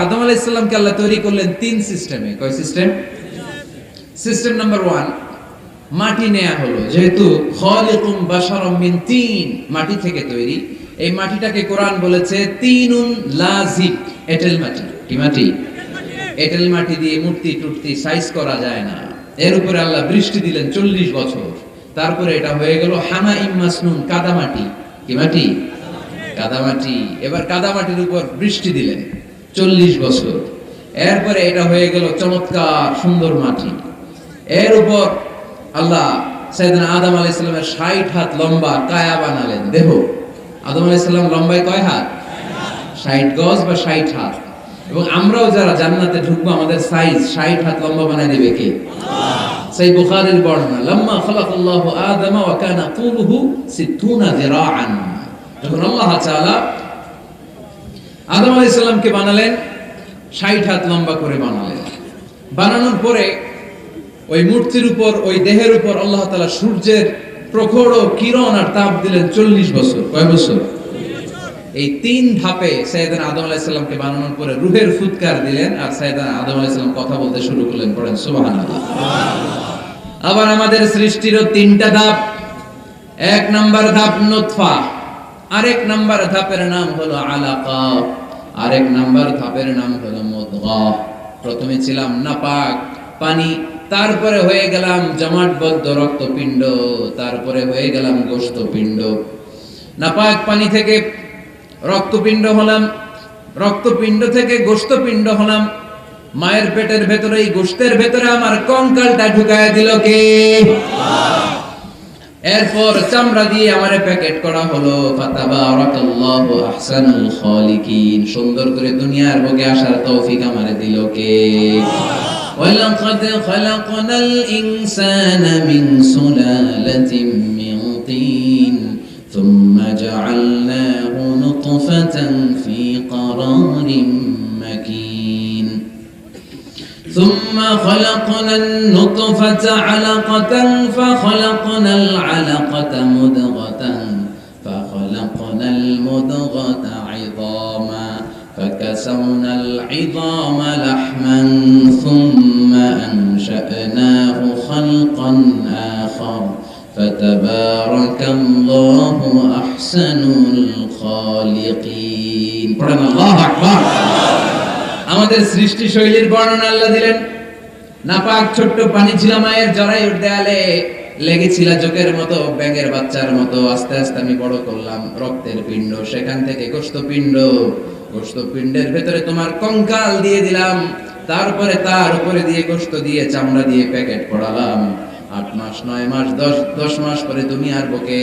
আদম আলাইহিস সালামকে আল্লাহ তৈরি করলেন তিন সিস্টেমে। কয় সিস্টেম? সিস্টেম নাম্বার 1, মাটি নেয়া হলো। যেহেতু খালিকুম বাশারাম মিন তিন, মাটি থেকে তৈরি। এই মাটিটাকে কোরআন বলেছে তিনুন লাযিব, এঁটেল মাটি। কি মাটি? এঁটেল মাটি দিয়ে মূর্তি টুর্তি সাইজ করা যায় না। এর উপরে আল্লাহ বৃষ্টি দিলেন 40 বছর। তারপরে এটা হয়ে গেল হামাইম মাসনুন, কাদামাটি। কি মাটি? কাদামাটি। এবার কাদামাটির উপর বৃষ্টি দিলেন 40 বছর। এরপরে এটা হয়ে গেল চমৎকার সুন্দর মাটি। এর উপর আল্লাহ সাইয়েদনা আদম আলাইহিস সালামের 60 হাত লম্বা কায়া বানালেন, দেহ। আদম আলাইহিস সালাম লম্বায় কয় হাত? 60 গজ বা 60 হাত। এবং আমরাও যারা জান্নাতে ঢুকবো আমাদের সাইজ 60 হাত লম্বা বানায় দিবে কে? আল্লাহ। সেই বুখারীর বর্ণনা, লাম্মা খালাকাল্লাহু আদম ওয়া কানা তুলুহু 60 যিরাআন। যখন আল্লাহ তাআলা আদম আলাইহিস সালামকে বানালেন 60 হাত লম্বা করে বানালেন। বানানোর পরে ওই মূর্তির উপর, ওই দেহের উপর আল্লাহ তাআলা সূর্যের প্রখর কিরণ আর তাপ দিলেন 40 বছর। কয় বছর? এই তিন ধাপে সাইয়েদনা আদম আলাইহিস সালামকে বানানোর পরে রূহের ফুৎকার দিলেন আর সাইয়েদনা আদম আলাইহিস সালাম কথা বলতে শুরু করলেন। পড়েন সুবহানাল্লাহ। আবার আমাদের সৃষ্টিরও তিনটা ধাপ। এক নাম্বার ধাপ নুতফা, আরেক নাম্বার ধাপের নাম হলো আলাকা, আরেক নাম্বার ধাপের নাম হলো মুদগা। প্রথমে ছিলাম নাপাক পানি, তারপরে হয়ে গেলাম জমাটবদ্ধ রক্তপিণ্ড, তারপরে হয়ে গেলাম গোশতপিণ্ড। নাপাক পানি থেকে রক্তপিণ্ড হলাম, রক্তপিণ্ড থেকে গোশতপিণ্ড হলাম। মায়ের পেটের ভেতরে, এই গোশতের ভেতরে আমার কঙ্কালটা ঢুকায় দিল কে? আল্লাহ। এরপর চামড়া দিয়ে আমারে প্যাকেট করা হলো। ফাতাবারাকাল্লাহু আহসানুল খালিকিন। সুন্দর করে দুনিয়ার বুকে আসার তৌফিক আমারে দিল কে? আল্লাহ। ওয়ালাকাদ খালাকনাল ইনসানা মিন সুলালাতিন মিন তিন থুম্মা জাআলনাহু নুতফাতান ফি قرارিম মাকিন ثم خلقنا النطفة علقة فخلقنا العلقة مضغة فخلقنا المضغة عظاما فكسونا العظام لحما ثم أنشأناه خلقا آخر فتبارك الله أحسن الخالقين. الله أكبر. আমাদের সৃষ্টি শৈলীর বর্ণনা আল্লাহ দিলেন। নাপাক ছোট্ট পানি ছিল মায়ের জরায়ুর দেয়ালে, লেগেছিল জোকের মতো, ব্যাঙের বাচ্চার মতো। আস্তে আস্তে আমি বড় করলাম রক্তের পিণ্ড, সেখান থেকে গোশতপিণ্ড, গোশতপিণ্ডের ভেতরে তোমার কঙ্কাল দিয়ে দিলাম, তারপরে তার উপরে দিয়ে গোশত দিয়ে চামড়া দিয়ে প্যাকেট পড়ালাম। 8 মাস 9 মাস 10 মাস পরে দুনিয়ার বুকে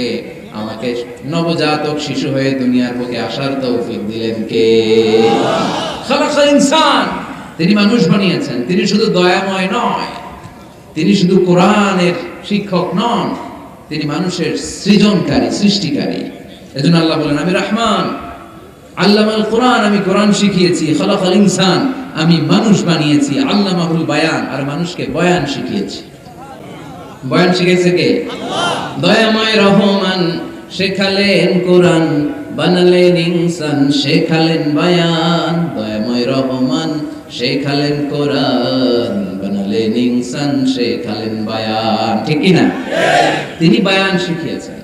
আমাকে নবজাতক শিশু হয়ে দুনিয়ার বুকে আসার তৌফিক দিলেন কে? খালাকাল ইনসান। তিনি মানুষ বানিয়েছেন। তিনি শুধু দয়াময় নয়, তিনি শুধু কোরআনের শিক্ষক নন, তিনি মানুষের সৃজনকারী, সৃষ্টিকারী। এজন্য আল্লাহ বলেন, আমি রহমান, আল্লামাল কোরআন, আমি কোরআন শিখিয়েছি। খালাকাল ইনসান, আমি মানুষ বানিয়েছি। আল্লামাহুল বায়ান, আর মানুষকে বয়ান শিখিয়েছি। বয়ান শিখাইছে কে? আল্লাহ। দয়াময় রহমান শেখালেন কোরআন, বানালেন ইনসান, শেখালেন বায়ান। দয়াময় রহমান শেখালেন কোরআন, বানালেন ইনসান, শেখালেন বায়ান। ঠিক কি না? তিনি বায়ান শিখিয়েছেন।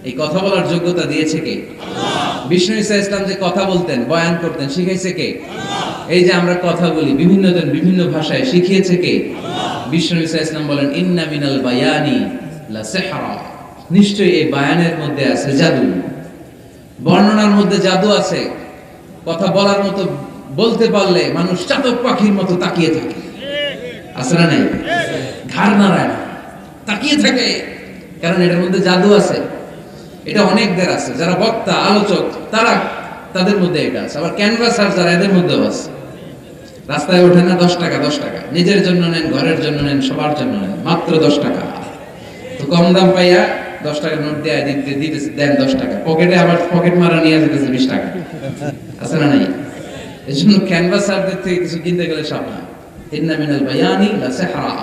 এই কথা বলার যোগ্যতা দিয়েছে কে? আল্লাহ। বিষ্ণু ঈসা ইসলাম যে কথা বলতেন, বয়ান করতেন, শিখাইছে কে? আল্লাহ। এই যে আমরা কথা বলি বিভিন্ন জন বিভিন্ন ভাষায়, শিখিয়েছে কে? আল্লাহ। বিষ্ণু ঈসা ইসলাম বলেন, ইন্না মিনাল বায়ানি লা সিহরা। নিশ্চয়ই এই বায়ানের মধ্যে আছে জাদু, বর্ণনার মধ্যে জাদু আছে। কথা বলার মতো, বলতে পারলে মানুষ চাতক পাখির মতো তাকিয়ে থাকে। আছে না নাই? ঘাড় নাড়ায় না, তাকিয়ে থাকে, কারণ এটার মধ্যে জাদু আছে। এটা অনেকদের আছে, যারা বক্তা আলোচক তারা, তাদের মধ্যে এটা আছে। আবার ক্যানভাসার যারা, এদের মধ্যেও আছে। রাস্তায় ওঠে না 10 টাকা 10 টাকা, নিজের জন্য নেন, ঘরের জন্য নেন, সবার জন্য নেন, মাত্র 10 টাকা। তো কম দাম পাইয়া 10 টাকা নোট দেয়, দিতেছে, দেন 10 টাকা, পকেটে আবার পকেট মারা নিয়ে যেতেছে 20 টাকা। আছে না নাই? এই জন্য ক্যানভাসারদের থেকে কিছু কিনতে গেলে সাবধান। ইন্না মিনাল বায়ানি লা সিহরা।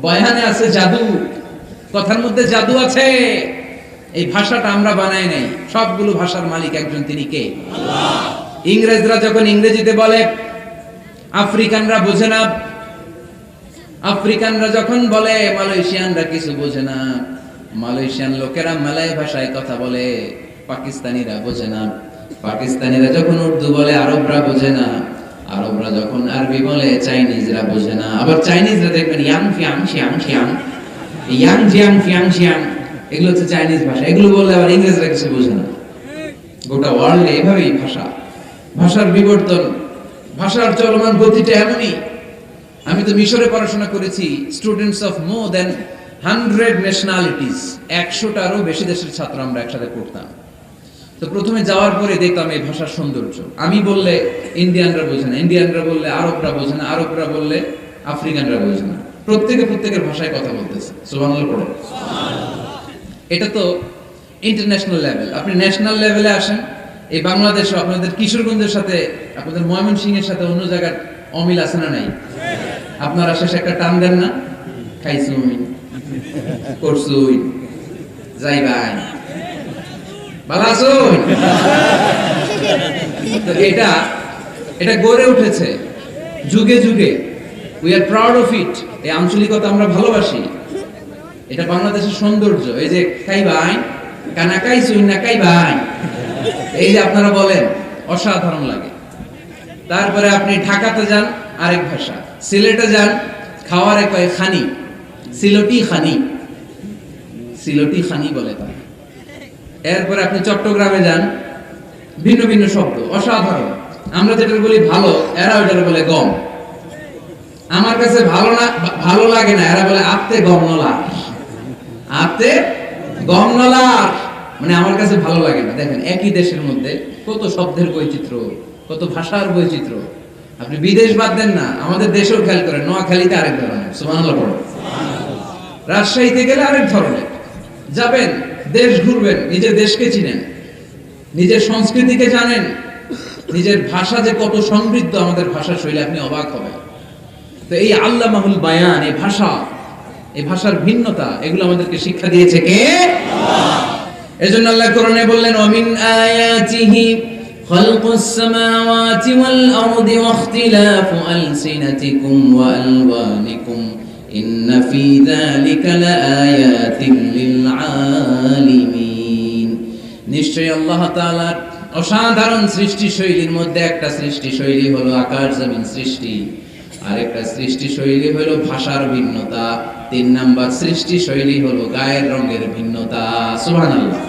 বয়ানে আছে জাদু, কথার মধ্যে জাদু আছে। এই ভাষাটা আমরা বানাই নাই, সবগুলো ভাষার মালিক একজন, তিনি কে? আল্লাহ। ইংরেজরা যখন ইংরেজিতে বলে আফ্রিকানরা বোঝে না। আফ্রিকানরা যখন বলে মালয়েশিয়ানরা কিছু বোঝে না, মালয়েশিয়ান লোকেরা মালয় ভাষায় কথা বলে, পাকিস্তানিরা বোঝে না। পাকিস্তানিরা যখন উর্দু বলে আরবরা বোঝে না, আরবরা যখন আরবি বলে চাইনিজরা বোঝে না। আবার চাইনিজরা দেখবেন ইয়াং ফিয়াং শিয়াং শিয়াং, ইয়াং জিয়াং ফিয়াং শিয়াং, এগুলো হচ্ছে চাইনিজ ভাষা। এগুলো বললে আবার ইংরেজরা কিছু বোঝে না। গোটা ওয়ার্ল্ডে এভাবেই ভাষার বিবর্তন, ভাষার চলমান গতিটা এমনই। আমি তো মিশরে পড়াশোনা করেছি, students of more than 100 nationalities, 100টারও বেশি দেশের ছাত্র আমরা একসাথে পড়তাম। তো প্রথমে যাওয়ার পরে দেখতাম এই ভাষার সৌন্দর্য। আমি বললে ইন্ডিয়ানরা বোঝে না, ইন্ডিয়ানরা বললে আরবরা বোঝে না, আরবরা বললে আফ্রিকানরা বোঝে না। প্রত্যেকের ভাষায় কথা বলতেছে। সুবহানাল্লাহ পড়ো। এটা তো ইন্টারন্যাশনাল লেভেল। আপনি ন্যাশনাল লেভেলে আসেন, এই বাংলাদেশে আপনাদের কিশোরগঞ্জের সাথে, আপনাদের ময়মনসিংহের সাথে অন্য জায়গার অমিল আছে না নাই? আপনারা শেষে একটা টান দেন না, খাইছুই করছুই যাই ভাই ভালো আছুই। তো এটা গড়ে উঠেছে যুগে যুগে। We are proud of it. এই আঞ্চলিকতা আমরা ভালোবাসি, এটা বাংলাদেশের সৌন্দর্য। এই যে খাই ভাই কানা খাইছুই না খাই ভাই, এই যে আপনারা বলেন, অসাধারণ লাগে। তারপরে আপনি ঢাকাতে যান, আরেক ভাষা। সিলেটে যান, খাওয়ারে কয় খানি, সিলটি খানি, সিলটি খানি বলে তারা। এরপরে আপনি চট্টগ্রামে যান, ভিন্ন ভিন্ন শব্দ, অসাধারণ। আমরা যেটা বলি ভালো, এরা ওইটা বলে গম। আমার কাছে ভালো লাগে না, এরা বলে আত্তে গম নলা, আত্তে গম নলা, মানে আমার কাছে ভালো লাগে না। দেখেন একই দেশের মধ্যে কত শব্দের বৈচিত্র্য, কত ভাষার বৈচিত্র্য। আপনি বিদেশ বাদ দেন না, আমাদের দেশেও খেয়াল করেন, নোয়াখালীতে আরেক ধরনের, সুবহানাল্লাহ পড়ো। রাজশাহীতে গেলে আরেক ধরনের। যাবেন, দেশ ঘুরবেন, নিজের দেশকে চিনেন, নিজের সংস্কৃতিকে জানেন, নিজের ভাষা যে কত সমৃদ্ধ, আমাদের ভাষা শৈলী, আপনি অবাক হবেন। তো এই আল্লামাহুল বায়ান, এই ভাষার ভিন্নতা, এগুলো আমাদেরকে শিক্ষা দিয়েছে কে? এজন্য আল্লাহ কোরআনে বললেন, ওয়ামিন আয়াতিহি খালকুস সামাওয়াতি ওয়াল আরদি ওয়াখতিলাফু আলসিনাতিকুম ওয়া আলওয়ানিকুম ইন্না ফি যালিকা লাআয়াতিন লিল আলিমিন। নিশ্চয়ই আল্লাহ তাআলার অসাধারণ সৃষ্টি শৈলীর মধ্যে একটা সৃষ্টি শৈলী হলো আকাশ জমিন সৃষ্টি, আরেকটা সৃষ্টি শৈলী হলো ভাষার ভিন্নতা, 3 নাম্বার সৃষ্টি শৈলী হলো গায়ের রঙের ভিন্নতা। সুবহানাল্লাহ।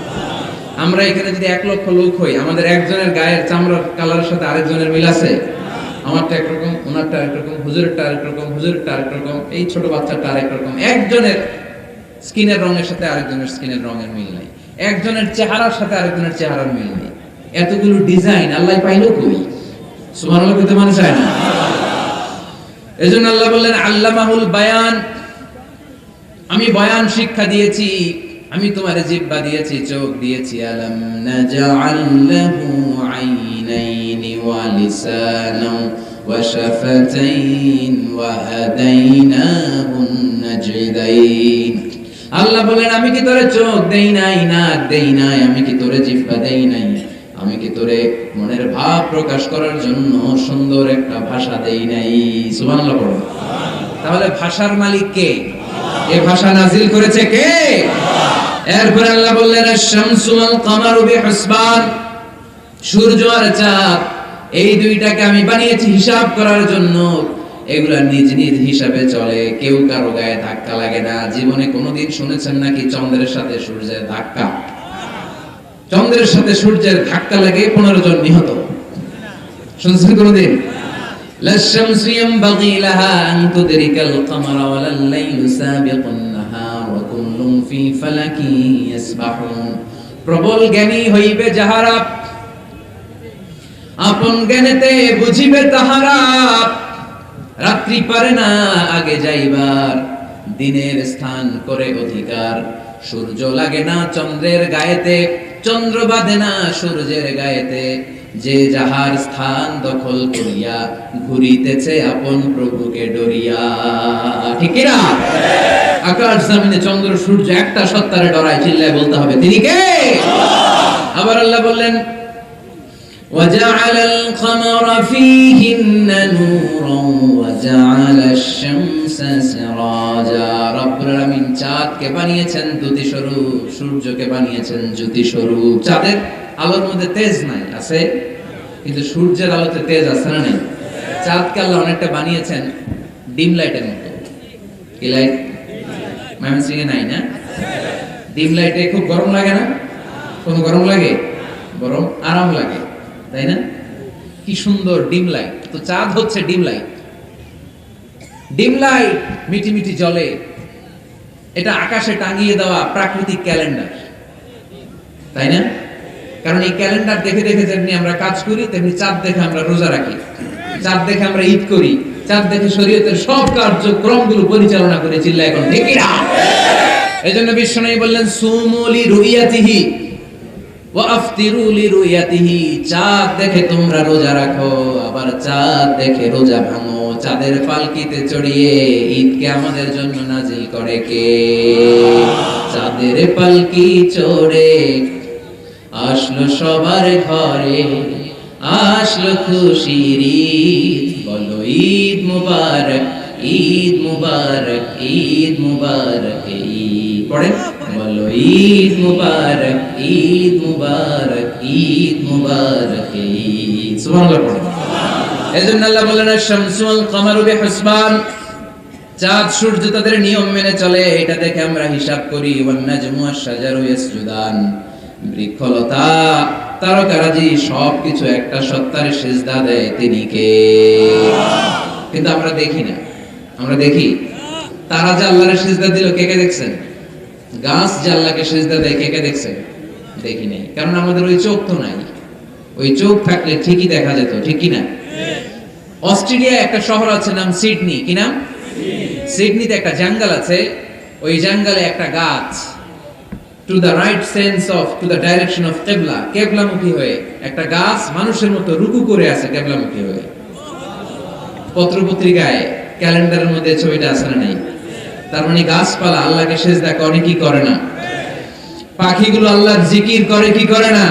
আমরা এখানে যদি 1 লক্ষ লোক হই, আমাদের একজনের গায়ের চামড়ার কালারের সাথে আরেকজনের মিল আছে? আমারটা একরকম, ওনারটা একরকম, হুজুরেরটা আরেকরকম, হুজুরেরটা আরেকরকম, এই ছোট বাচ্চাটা আরেকরকম। একজনের স্কিনের রঙের সাথে আরেকজনের স্কিনের রঙের মিল নাই, একজনের চেহারার সাথে আরেকজনের চেহারার মিল নেই। এতগুলো ডিজাইন আল্লাহ পাইলো কই? সুবহানাল্লাহ কইতে মানে চায় না। এজন্য আল্লাহ বললেন আল্লামাহুল বায়ান, আমি বয়ান শিক্ষা দিয়েছি, আমি তোমারে জিহ্বা দিয়েছি, চোখ দিয়েছি। আলাম নাজআল লাহু আইনাইনি ওয়া লিসানান ওয়া শাফাতাইন ওয়া হাদাইনাহুন নাজদাইন। আল্লাহ বলেন, আমি কি তোরে চোখ দেই নাই, নাক দেই নাই, আমি কি তোরে জিহ্বা দেই নাই, আমি কি তোরে মনের ভাব প্রকাশ করার জন্য সুন্দর একটা ভাষা দেই নাই? সুবহানাল্লাহ পড়ো। তাহলে ভাষার মালিক কে? এই ভাষা নাজিল করেছে কে? এরপর আল্লাহ বললেন, আশ-শামসু ওয়াল কামারু বিহুসবান, সূর্য আর চাঁদ, এই দুইটাকে আমি বানিয়েছি হিসাব করার জন্য। এগুলা নিজ নিজ হিসাবে চলে, কেউ কারো গায়ে ধাক্কা লাগে না। জীবনে কোনোদিন শুনেছেন নাকি চন্দ্রের সাথে সূর্যের ধাক্কা? চন্দ্রের সাথে সূর্যের ধাক্কা লাগে 15 জন নিহত, শুনছেন কোনদিন? লাশ-শামসু ইয়ানবাগি লাহা আন তুদরিকাল কামারা ওয়ালাল লাইলু সাবিকুন নাহার ওয়া কুল্লুন ফি ফালাকি ইয়াসবাহুন। প্রবল জ্ঞানী হইবে যাহারা, আপন জ্ঞানেতে বুঝিবে তাহারা। রাত্রি পারে না আগে যাইবার, দিনের স্থান করে অধিকার। সূর্য লাগে না চন্দ্রের গায়েতে, চন্দ্র বাঁধে না সূর্যের গায়েতে। যে যাহার স্থান দখল করিয়া ঘুরিতেছে আপন প্রভুকে ডরিয়া। ঠিক না? আকাশ জমিনে চন্দ্র সূর্য একটা সত্তারে ডরায়, চিল্লায় বলতে হবে তিনি কে? আবার আল্লাহ বললেন, وجعل القمر فيهن نورا وجعل الشمس سراجا রব্বুল আলামিন চাঁদকে বানিয়েছেন দ্যুতি স্বরূপ, সূর্যকে বানিয়েছেন জ্যোতি স্বরূপ। চাঁদের আলোর মধ্যে তেজ নাই, আছে, কিন্তু সূর্যের আলোতে তেজ আছে না নাই? চাঁদকে আল্লাহ অনেকটা বানিয়েছেন ডিম লাইটের মতো। কি লাইট? ময়মনসিংহে নাই না? ডিম লাইটে খুব গরম লাগে না? কোন গরম লাগে? বরং আরাম লাগে, তাই না? কি সুন্দর ডিম লাইট। তো চাঁদ হচ্ছে ডিম লাইট। ডিম লাইট মিটি মিটি জ্বলে, এটা আকাশে টাঙিয়ে দেওয়া প্রাকৃতিক ক্যালেন্ডার, তাই না? কারণ এই ক্যালেন্ডার দেখে দেখে যেমনি আমরা কাজ করি, তেমনি চাঁদ দেখে আমরা রোজা রাখি, চাঁদ দেখে আমরা ঈদ করি, চাঁদ দেখে শরীয়তের সব কার্যক্রমগুলো পরিচালনা করে। চিল্লা এখন ঠিক না? এজন্য বিশ্বনবী বললেন সুমু লিরুয়াতিহি ওয়া আফতিরু লিরুয়াতিহি, চাঁদ দেখে তোমরা রোজা রাখো, আবার চাঁদ দেখে রোজা ভাঙো। চাঁদের পালকিতে চড়িয়ে ঈদকে আমাদের জন্য নাজিল করে কে? চাঁদের পালকি চড়ে আসলো সবার ঘরে, আসলো খুশির ঈদ, বলো ঈদ মুবারক, ঈদ মুবারক, ঈদ মুবারক, ঈদ পড়ে বলো ঈদ মুবারক, ঈদ মুবারক, ঈদ মুবারক, ঈদ। সুবহানাল্লাহ পড়ে। এজন্য আল্লাহ বলেন আশ-শামসু ওয়াল কামারু বিহুসবান, চাঁদ সূর্য তাদের নিয়ম মেনে চলে, এটা দেখে আমরা হিসাব করি। ওয়ান নাজমু ওয়াশ-শাজারু ইয়াসজুদান, বৃক্ষলতা তারকারাজি সবকিছু একটা সত্তার সিজদা দেয়, তিনি কে? কিন্তু আমরা দেখি না। আমরা দেখি তারা যে আল্লাহর সিজদা দিল, কে কে দেখছেন? গাছ যে আল্লাহকে সিজদা দেয়, কে কে দেখছেন? দেখি নাই, কারণ আমাদের ওই চোখ তো নাই। ওই চোখ থাকলে ঠিকই দেখা যেত, ঠিক কি না? অস্ট্রেলিয়া একটা শহর আছে নাম সিডনি, কি নাম? সিডনিতে একটা জঙ্গল আছে, ওই জঙ্গলে একটা গাছ to the right sense of to the direction of কিবলা, কিবলামুখী হয়ে একটা গাছ মানুষের মতো রুকু করে আছে কিবলামুখী হয়ে। পত্রপত্রিকায় ক্যালেন্ডারের মধ্যে ছবিটা আছে না নাই? তার মানে গাছপালা আল্লাহকে সিজদা করে কি করে না? পাখিগুলো আল্লাহর জিকির করে কি করে না?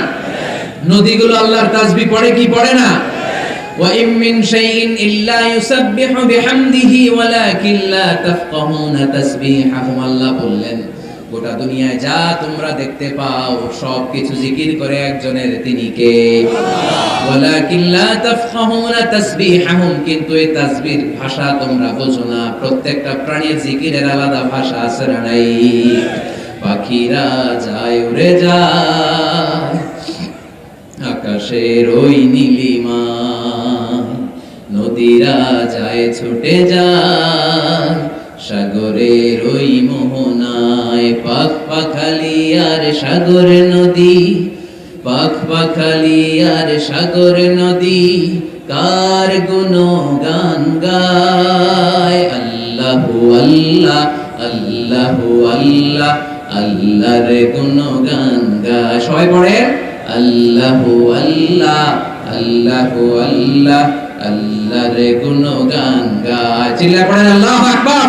নদীগুলো আল্লাহর তাসবিহ পড়ে কি পড়ে না? ওয়া ইম মিন শাইইন ইল্লা ইউসাব্বিহু বিহামদিহি ওয়ালাকিন লা তাফকাহুনা তাসবিহাহুম। আল্লাহ বললেন গোটা দুনিয়ায় যা তোমরা দেখতে পাও সবকিছু জিকির করে একজনের, তিনি কে? ওয়ালাকিন লা তাফকাহুনা তাসবিহাহুম, কিন্তু এই তাসবিহর ভাষা তোমরা বোঝো না। প্রত্যেকটা প্রাণীর জিকিরের আলাদা ভাষা আছে না নাই? পাখিরা যায় উড়ে যায় আকাশের ওই নীলিমায়, নদীরা যায় ছুটে যায় সাগরের ওই মোহনায়। পাখ পাখালি আর সাগর নদী, পাখ পাখালি আর সাগর নদী, কার গুণগান গায়। আল্লাহু আল্লাহ, আল্লাহু আল্লাহ, আল্লাহর গুণগান গায়। সবাই পড়ে আল্লাহু আল্লাহ, আল্লাহু আল্লাহ, আল্লাহর গুণগান গায়। চিল্লায় পড়েন আল্লাহু আকবার।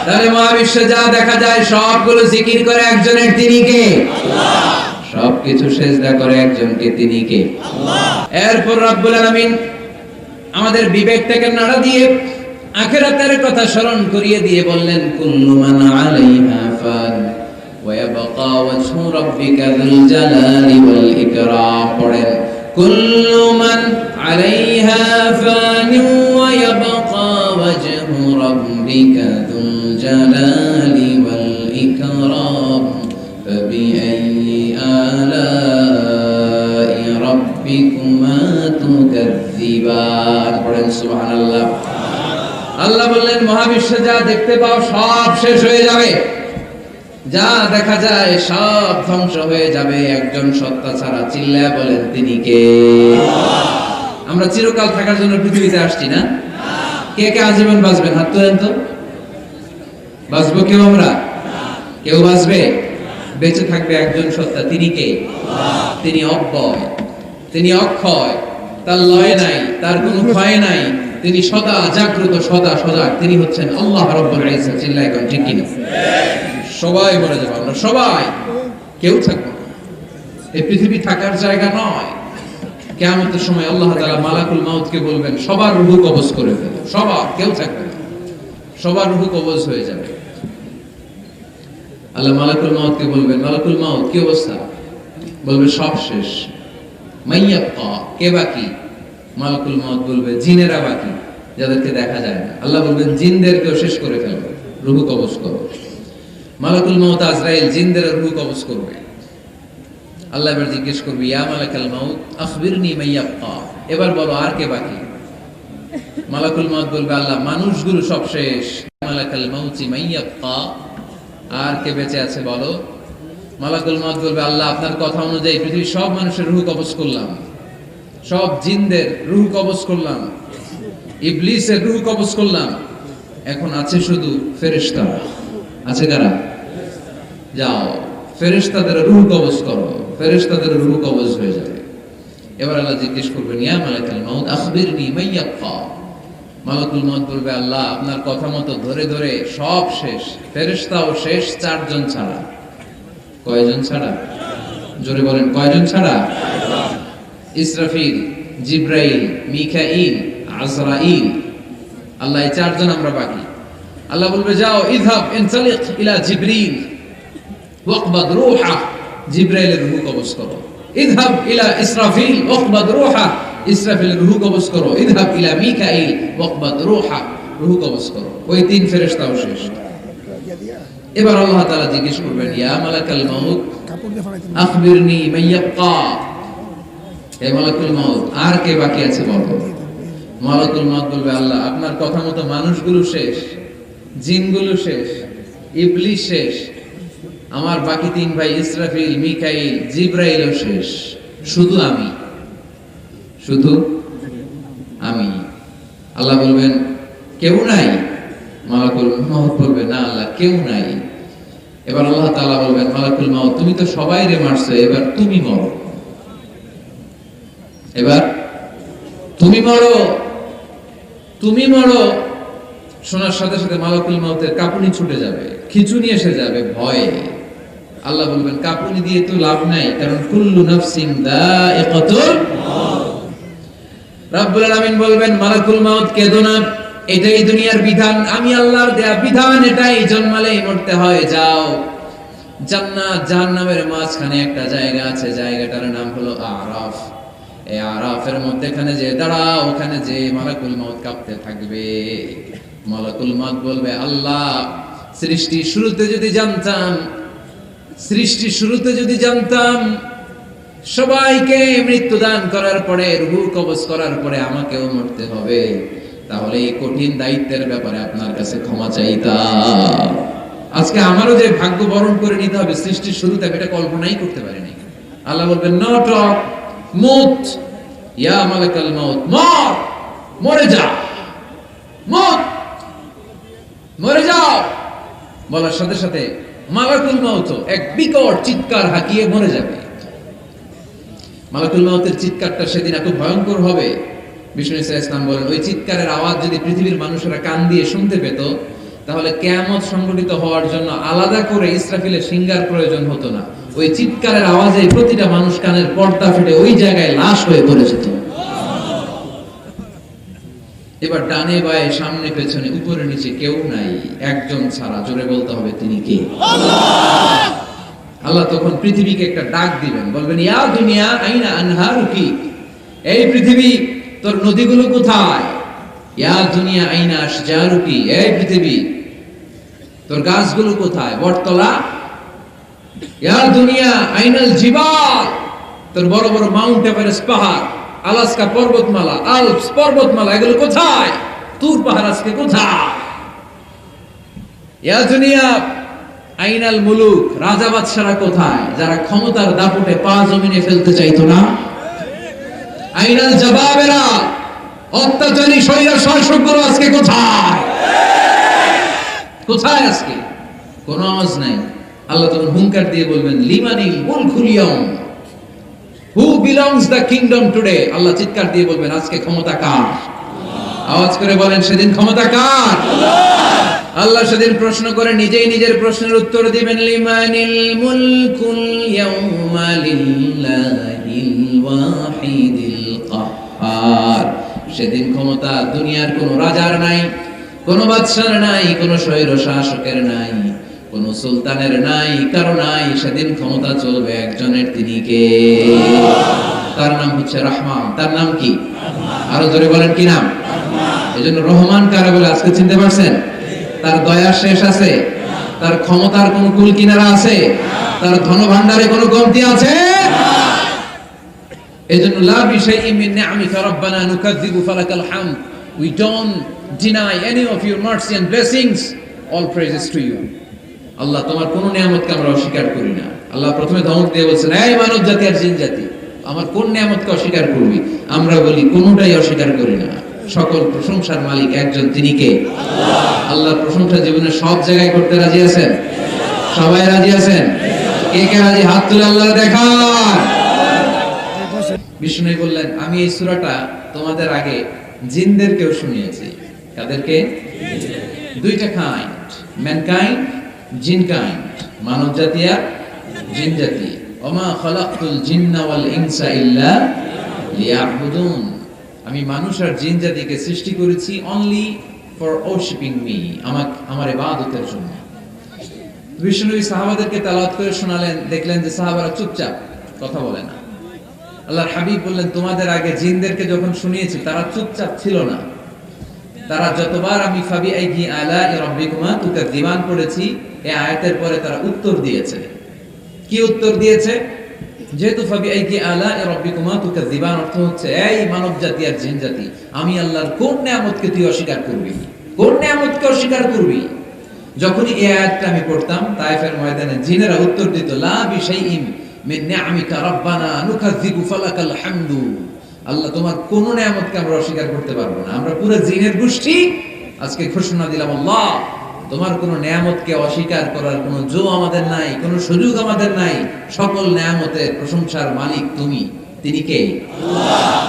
তাহলে মহাবিশ্বে যা দেখা যায় সবগুলো জিকির করে একজনের, তিনি কে? আল্লাহ। সবকিছু সিজদা করে একজনকে, তিনি কে? আল্লাহ। এরপর রব্বুল আলামিন আমাদের বিবেকটাকে নাড়া দিয়ে আখিরাতের কথা স্মরণ করিয়ে দিয়ে বললেন কুল্লু মান আলাইহা ফান ওয়া ইয়াবকা ওয়াজহু রাব্বিকা যুল জালালি ওয়াল ইকরাম। পড়েন কুল্লু মান আলাইহা ফান ওয়া ইয়াবকা ওয়াজহু রাব্বিকা যুল জালালি ওয়াল ইকরাম ফাবিআইয়ি আলাই রাব্বিকুমা তুকাযযিবান। পড়েন সুবহানাল্লাহ। আল্লাহ বললেন মহাবিশ্বে যা দেখতে পাও সব শেষ হয়ে যাবে, যা দেখা যায় সব ধ্বংস হয়ে যাবে একজন সত্তা ছাড়া। চিল্লায়া বলেন তিনি কে? আমরা চিরকাল থাকার জন্য পৃথিবীতে আসছি না? কে কে আজীবন বাঁচবেন? হাত তোলেন তো। বাঁচবো কেউ? আমরা কেউ বাঁচবে? বেঁচে থাকবে একজন সত্তা, তিনি কে? তিনি অব্যয়, তিনি অক্ষয়, তার লয় নাই, তার কোনো ক্ষয় নাই, তিনি সদা জাগ্রত, সদা সজাগ, তিনি হচ্ছেন আল্লাহ রাব্বুল ইজ্জত। চিল্লায় কোন ঠিক কিনা? সবাই মরে যাবো আমরা, সবাই, কেউ থাকবো না। এই পৃথিবী থাকার জায়গা নয়। কিয়ামতের সময় আল্লাহ তাআলা মালাকুল মাউতকে বলবেন সবার রূহ কবজ করে ফেলো, সবার, কেউ থাকবে না, সবার রূহ কবজ হয়ে যাবে। আল্লাহ মালাকুল মাউতকে বলবেন, মালাকুল মাউত কি অবস্থা? বলবে সব শেষ। মাইয়াবকা, কে বাকি? মালাকুল মাউত বলবে জিনেরা বাকি, যাদেরকে দেখা যায় না। আল্লাহ বলবেন জিনদেরকেও শেষ করে ফেলো, রূহ কবজ করো। মালাকুল মাউত আজরাইল জিনদের রূহ কবজ করবে। আল্লাহ এবার জিজ্ঞেস করবে, ইয়া মালাকাল মাউত আখবিরনি মাইয়াবকা, এবার বলো আর কে বাকি? মালাকুল মাউত বলবে আল্লাহ মানুষগুলো সব শেষ। মালাকাল মাউতি মাইয়াবকা, আর কে বেঁচে আছে বলো? মালাকুল মাউত বলবে আল্লাহ আপনার কথা অনুযায়ী পৃথিবীর সব মানুষের রূহ কবজ করলাম, সব জিনদের রূহ কবজ করলাম, ইবলিসের রূহ কবজ করলাম, এখন আছে শুধু ফেরেশতারা। আছে কারা? যাও ফেরেশতাদের রূহ কবজ করো, ফেরেশতাদের রূহ কবজ হয়ে যাবে। এবার আল্লাহ জিজ্ঞেস করবেন, ইয়া মালাকাল মাউত আখবিরনি মাইয়াবকা। মালাকুল মাউত বলবে আল্লাহ আপনার কথা মতো ধরে ধরে সব শেষ, ফেরেশতাও শেষ, চারজন ছাড়া। কয়জন ছাড়া? জোরে বলেন, কয়জন ছাড়া? ইসরাফিল, জিব্রাইল, মিকাইল, আজরাইল। আল্লাহ এই চারজন আমরা বাকি। আল্লাহ বলবে যাও ইযহাব ইনতালিক ইলা জিবরিল ওয়াকবাদ রূহা, জিব্রাইলের রূহ কবজ করো। ইযহাব ইলা ইসরাফিল ওয়াকবাদ রূহা, ইসরাফিলের রূহ কবজ করো। ইযহাব ইলা মিকাইল ওয়াকবাদ রূহা, রূহ কবজ করো। ওই তিন ফেরেশতাও শেষ। এবার আল্লাহ তাআলা জিজ্ঞেস করবেন, ইয়া মালাকাল মাউত আখবিরনি মাইয়াবকা, হে মালাকুল মাউত আর কে বাকি আছে বলো? মালাকুল মাউত বলবে আল্লাহ আপনার কথা মতো মানুষগুলো শেষ, জিনগুলো শেষ, ইবলিস শেষ, আমার বাকি তিন ভাই ইসরাফিল, মিকাইল, জিব্রাইলও শেষ, শুধু আমি, শুধু আমি। আল্লাহ বলবেন কেউ নাই? মালাকুল মাউত বলবে না আল্লাহ কেউ নাই। এবার আল্লাহ তাআলা বলবেন মালাকুল মাউত তুমি তো সবাইরে মারছো, এবার তুমি মরো, এবার তুমি মরো, তুমি মরো। শোনার সাথে সাথে মালাকুল মাউতের কাঁপুনি ছুটে যাবে, খিঁচুনি এসে যাবে ভয়ে। আল্লাহ বলবেন কাঁপুনি দিয়ে তো লাভ নাই, কারণ কুল্লু নাফসিন যায়িকাতুল মাউত। রব্বুল আলামিন বলবেন মালাকুল মাউত কেঁদো না, এটাই দুনিয়ার বিধান, আমি আল্লাহর দেয়া বিধান, এটাই জন্মালেই মরতে হয়। যাও জান্নাত জাহান্নামের মাঝখানে একটা জায়গা আছে, জায়গাটার নাম হলো আরাফ। এই আরাফের মধ্যেখানে যে দাঁড়াও, ওখানে যে মালাকুল মাউত কাঁপতে থাকবে। মালাকুল মাউত বলবে আল্লাহ সৃষ্টি শুরুতে যদি জানতাম, সৃষ্টি শুরুতে যদি জানতাম সবাইকে মৃত্যু দান করার পরে রূহ কবজ করার পরে আমাকেও মরতে হবে, তাহলে এই কঠিন দায়িত্বের ব্যাপারে আপনার কাছে ক্ষমা চাইতাম। আজকে আমারও যে ভাগ্য বরণ করে নিতে হবে সৃষ্টির শুরুতে, এটা কল্পনাই করতে পারিনি। আল্লাহ বলবেন নো টক, মুত, ইয়া মালাকাল মাউত মর, মরে যা, মুত, মরে যাও। বলার সাথে সাথে মালাকুল মাউত এক বিকট চিৎকার হাঁকিয়ে মরে যাবে। মালাকুল মাউতের চিৎকারটা সেদিন এত ভয়ঙ্কর হবে, বিষ্ণু ইসলাম বলেন ওই চিৎকারের আওয়াজ যদি পৃথিবীর মানুষেরা কান দিয়ে শুনতে পেত, তাহলে কিয়ামত সংঘটিত হওয়ার জন্য আলাদা করে ইসরাফিলের সিঙ্গার প্রয়োজন হতো না। ওই চিৎকারের আওয়াজে প্রতিটা মানুষ কানের পর্দা ফেটে ওই জায়গায় লাশ হয়ে পড়ে যেত। এবার ডানে বায়ে সামনে পেছনে উপরে নিচে কেউ নাই, একজন ছাড়া। জোরে বলতে হবে তিনি কে? আল্লাহ তখন পৃথিবীকে একটা ডাক দিবেন, বলবেন ইয়া দুনিয়া আইনা আনহারুকি, এই পৃথিবী তোর নদীগুলো কোথায়? ইয়া দুনিয়া আইনা আশজারুকি, এই পৃথিবী তোর গাছগুলো কোথায়? বটতলা। ইয়া দুনিয়া আইনাল জিবাল, তোর বড় বড় মাউন্ট এভারেস্ট পাহাড়, আলাস্কা পর্বতমালা, আলপস পর্বতমালা, এগুলো কোথায়? তুর পাহাড় আজকে কোথায়? ইয়া দুনিয়া আইনাল মুলুক, রাজা বাদশারা কোথায়, যারা ক্ষমতার দাপটে পা জমিনে ফেলতে চাইতো না? আইনাল জবাবেরা, অত্যাচারী স্বৈর শাসকগুলো আজকে কোথায়? কোথায় আজকে? কোন আওয়াজ নাই। আল্লাহ তখন হুঙ্কার দিয়ে বলবেন লিমানিল মুলকুল ইয়াউম, who belongs the kingdom today. আল্লাহ চিৎকার দিয়ে বলবেন আজকে ক্ষমতা কার? আওয়াজ করে বলেন সেদিন ক্ষমতা কার? আল্লাহ সেদিন প্রশ্ন করে নিজেই নিজের প্রশ্নের উত্তর দিবেন লিমানিল মুলকুল ইয়াউমা লিল্লাহিল ওয়াহিদিল কাহার। সেদিন ক্ষমতা দুনিয়ার কোনো রাজার নাই, কোনো বাদশার নাই, কোনো স্বৈর শাসকের নাই, কোনো সুলতানের নাই, কারো নাই। সেদিন ক্ষমতা চলবে একজনের, তিনি কে? তার নাম হচ্ছে রহমান। তার নাম কি? আরো জোরে বলেন কি নাম? এজন্য রহমান কারা বলে আজকে চিনতে পারছেন? তার দয়া শেষ আছে? তার ক্ষমতার কোন কুল কিনারা আছে? তার ধন ভান্ডারে কোনো কমতি আছে? এজন্য লা বিশাইইন মিন নি'আমিকা রাব্বানা নুকাযযিবু ফালাকাল হামদ। We don't deny any of your mercy and blessings. All praises to you. আল্লাহ, তোমার কোন নিয়ামতকে আমরা অস্বীকার করি না। আল্লাহ প্রথমে ধমক দিয়ে বলছেন, এই মানব জাতি আর জিন জাতি, আমার কোন নিয়ামতকে অস্বীকার করবি? আমরা বলি কোনটাই অস্বীকার করি না। সকল প্রশংসার মালিক একজন, তিনি কে? আল্লাহ। আল্লাহর প্রশংসা জীবনে সব জায়গায় করতে রাজি আছেন? সবাই রাজি আছেন? কে কে রাজি? হাত তুলে আল্লাহ দেখান। বিষ্ণু বললেন, আমি এই সূরাটা তোমাদের আগে জিনদেরকেও শুনিয়েছি। কাদেরকে? দুইটা কাইন্ড, ম্যানকাইন্ড, জিন কাইন্ড, মানব জাতি আর জিন জাতি। ওমা খালাকতুল জিন্না ওয়াল ইনসা ইল্লা লিয়াবুদুন। আমি মানুষ আর জিন জাতিকে সৃষ্টি করেছি অনলি ফর ওরশিপিং মি, আমার ইবাদতের জন্য। বিষ্ণু সাহাবাদেরকে তেলাওয়াত করে শোনালেন, দেখলেন যে সাহাবারা চুপচাপ, কথা বলে না। আল্লাহর হাবিব বললেন, তোমাদের আগে জিনদেরকে যখন শুনিয়েছি তারা চুপচাপ ছিল না। তারা যতবার আমি ফাবি আইহি আলা রাব্বিকুমা তুকাযিবান পড়েছি, এই আয়াতের পরে তারা উত্তর দিয়েছে। কি উত্তর দিয়েছে? যেহেতু ফাবি আইহি আলা রাব্বিকুমা তুকাযিবান অর্থ হচ্ছে, এই মানব জাতি আর জিন জাতি, আমি আল্লাহর কোন নিয়ামতকে তুই অস্বীকার করবি? কোন নিয়ামতকে অস্বীকার করবি? যখনই এই আয়াতটা আমি পড়তাম, তায়েফের ময়দানে জিনেরা উত্তর দিত, লা বিশাইইন মিন নি'আমিকা রাব্বানা নুকাযযিবু ফালাকাল হামদু। আল্লাহ, তোমার কোন নিয়ামতকে আমরা অস্বীকার করতে পারবো না। আমরা পুরো জিনের গোষ্ঠী আজকে ঘোষণা দিলাম, আল্লাহ তোমার কোন নিয়ামতকে অস্বীকার করার কোন জো আমাদের নাই, কোন সুযোগ আমাদের নাই। সকল নিয়ামতের প্রশংসার মালিক তুমি, তিনি কে? আল্লাহ।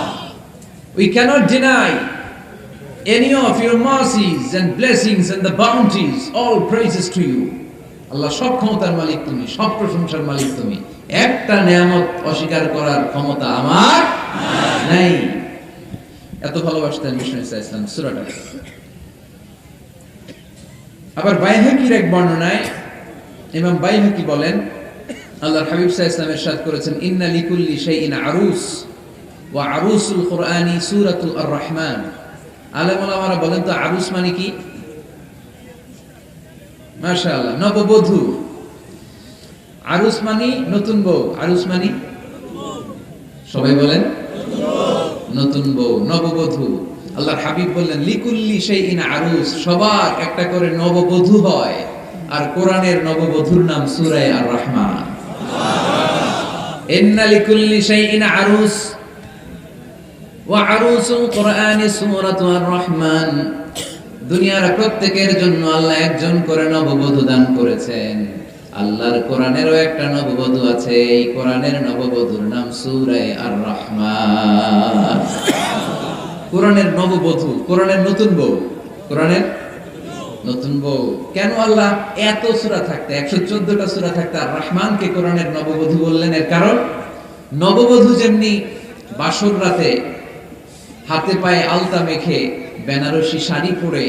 We cannot deny any of your mercies and blessings and the bounties. All praises to you. আল্লাহ, সব ক্ষমতার মালিক তুমি, সব প্রশংসার মালিক তুমি। একটা নিয়ামত অস্বীকার করার ক্ষমতা আমার নাই। এত ভালোবাসতেন বিষ্ণু ইসলাম সূরাটা। আবার বাইহাকির এক বর্ণনায় ইমাম বাইহাকি বলেন, আল্লাহর হাবিব সাল্লাল্লাহু আলাইহি ওয়াসাল্লাম ইরশাদ করেছেন, ইন্না লিকুল্লি শাইইন আরুস ওয়া আরুসুল কুরআনি সূরাতুল আর-রাহমান। আলেম ওলামারা বলেন তো আরুস মানে কি? মাশাআল্লাহ, নববধূ। আরুস মানে নতুন বউ। আরুস মানে সবাই বলেন নতুন বউ, নববধূ। আল্লাহর হাবিব বললেন, লিকুল্লি শাইইন আরুস, সবার একটা করে নববধূ হয়। আর কোরআনের নববধূর নাম সূরা আর-রাহমান। ইন্না লিকুল্লি শাইইন আরুস ওয়া আরুসুল কুরআনি সূরাতু আর-রাহমান। দুনিয়ার প্রত্যেকের জন্য আল্লাহ একজন করে নববধূ দান করেছেন। আল্লাহর কোরআনেরও একটা নববধূ আছে। এই কোরআনের নববধূর নাম সূরা আর-রাহমান। কোরআনের নববধূ, কোরআনের নতুন বউ, কোরআনের নতুন বউ। কেন আল্লাহ এত সূরা থাকতে, 114টা সূরা থাকতে আর রহমানকে কোরআনের নববধূ বললেন? এর কারণ, নববধূ যেমনি বাসর রাতে হাতে পায়ে আলতা মেখে, বেনারসি শাড়ি পরে,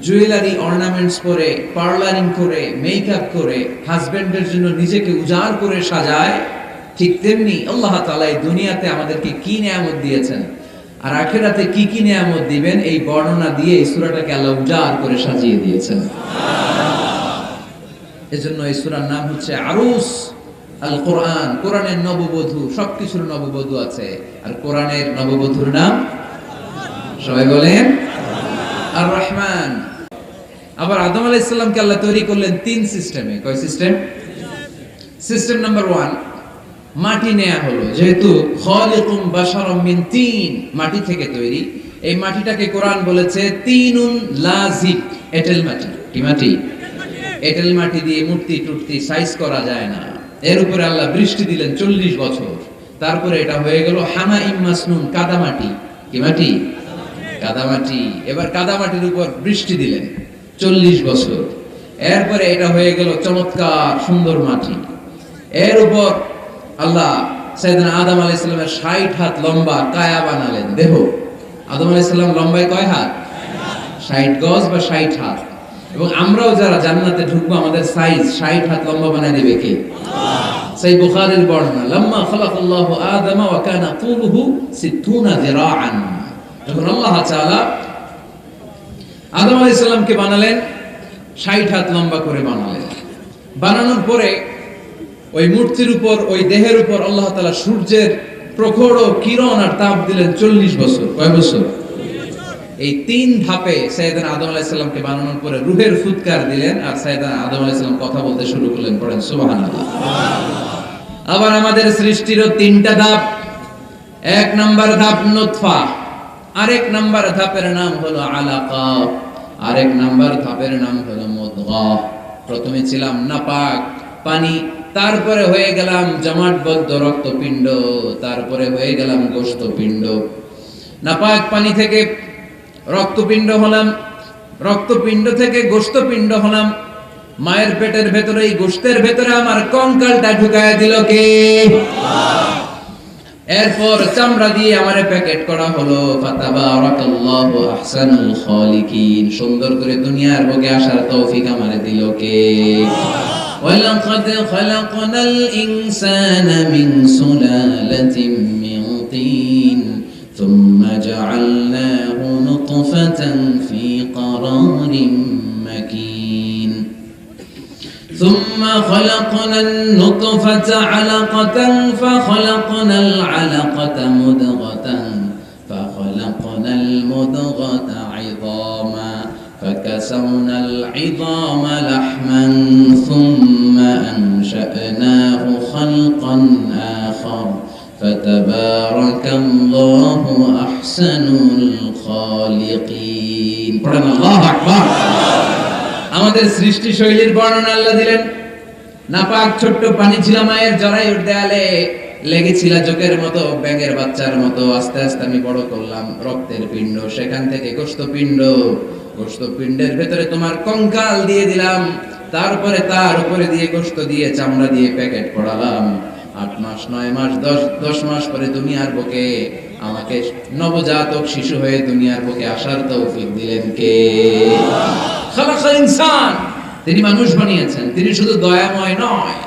জুয়েলারি অর্নামেন্টস পরে, পার্লারিং করে, মেকআপ করে হাজবেন্ডের জন্য নিজেকে উজাড় করে সাজায়, ঠিক তেমনি আল্লাহ তাআলা এই দুনিয়াতে আমাদেরকে কি নিয়ামত দিয়েছেন আর আখিরাতে কি কি নিয়ামত দিবেন, এই বর্ণনা দিয়ে এই সূরাটাকে আল্লাহ উজাড় করে সাজিয়ে দিয়েছেন। এজন্য এই সূরার নাম হচ্ছে আরুস আল কোরআন। কোরআনের নববধূ, সবকিছুর নববধূ আছে। আর কোরআনের নববধূর নাম সবাই বলেন আর রহমান। আবার আদম আলাইহিস সালামকে আল্লাহ তৈরি করলেন 3 সিস্টেমে। কয় সিস্টেম? সিস্টেম নাম্বার 1, মাটি নেয়া হলো। যেহেতু খালিকুম বাশারাম মিন তিন, মাটি থেকে তৈরি, এই মাটিটাকে কোরআন বলেছে তিনুন লাযিব, এঁটেল মাটি। কি মাটি? এঁটেল মাটি দিয়ে মূর্তি টুর্তি সাইজ করা যায় না। এর উপরে আল্লাহ বৃষ্টি দিলেন 40 বছর। তারপরে এটা হয়ে গেল হামাইম মাসনুন, কাদা মাটি। কি মাটি? কাদা মাটি। এবার কাদা মাটির উপর বৃষ্টি দিলেন 40 বছর। এরপরে এটা হয়ে গেল চমৎকার সুন্দর মাটি। এর উপর আল্লাহ সাইয়েদনা আদম আলাইহিস সালামের 60 হাত লম্বা কায়া বানালেন দেহ। আদম আলাইহিস সালাম লম্বায় কয় হাত? 60 গজ বা 60 হাত। এবং আমরাও যারা জান্নাতে ঢুকবো আমাদের সাইজ 60 হাত লম্বা বানায় দিবে কে? আল্লাহ। সেই বুখারীর বর্ণনা, লাম্মা খালাকাল্লাহু আদম ওয়া কানা তুলুহু 60 যিরাআন। যখন আল্লাহ তাআলা আদম আলাইহিস সালামকে বানালেন 60 হাত লম্বা করে বানালেন। বানানোর পরে ওই মূর্তির উপর, ওই দেহের উপর আল্লাহ তাআলা সূর্যের প্রখর কিরণ আর তাপ দিলেন 40 বছর। কয় বছর? এই 3 ধাপে সাইয়েদনা আদম আলাইহিস সালামকে বানানোর পরে রূহের ফুৎকার দিলেন আর সাইয়েদনা আদম আলাইহিস সালাম কথা বলতে শুরু করলেন। পড়েন সুবহানাল্লাহ। আবার আমাদের সৃষ্টিরও 3টা ধাপ। 1 নাম্বার ধাপ নুতফা, আরেক নাম্বার ধাপের নাম হলো আলাকা, আরেক নাম্বার ধাপের নাম হলো মুদগা। প্রথমে ছিলাম নাপাক পানি, তারপরে হয়ে গেলাম জমাটবদ্ধ রক্তপিণ্ড, তারপরে হয়ে গেলাম গোশতপিণ্ড। নাপাক পানি থেকে রক্তপিণ্ড হলাম, রক্তপিণ্ড থেকে গোশতপিণ্ড হলাম। মায়ের পেটের ভেতরে, এই গোশতের ভেতরে আমার কঙ্কালটা ঢুকায় দিল কে? আল্লাহ। এরপর চামড়া দিয়ে আমারে প্যাকেট করা হলো। ফাতাবারাকাল্লাহু আহসানুল খালিকিন। সুন্দর করে দুনিয়ার বুকে আসার তৌফিক আমারে দিল কে? আল্লাহ। ওয়ালাকাদ খালাকনাল ইনসানা মিন সুলালাতিন মিন তিন থুম্মা জাআলনাহু নুতফাতান ফি قرارٍ مكين ثم خلقنا النطفة علقة فخلقنا العلقة مضغة فخلقنا المضغة عظاما فكسونا العظام لحما ثم أنشأناه خلقا آخر فتبارك الله أحسن الخالقين. الله أكبر. আমাদের সৃষ্টি শৈলীর বর্ণনা আল্লাহ দিলেন। নাপাক ছোট্ট পানি ছিল মায়ের জরায়ুর দেয়ালে, লেগেছিল জোকের মতো, ব্যাঙের বাচ্চার মতো। আস্তে আস্তে আমি বড় করলাম রক্তের পিণ্ড, সেখান থেকে গোশতপিণ্ড, গোশতপিণ্ডের ভেতরে তোমার কঙ্কাল দিয়ে দিলাম, তারপরে তার উপরে দিয়ে গোশত দিয়ে চামড়া দিয়ে প্যাকেট পড়ালাম। 8 মাস 9 মাস 10 মাস পরে দুনিয়ার বুকে আমাকে নবজাতক শিশু হয়ে দুনিয়ার বুকে আসার তৌফিক দিলেন কে? খালাকাল ইনসান। তিনি মানুষ বানিয়েছেন। তিনি শুধু দয়াময় নয়,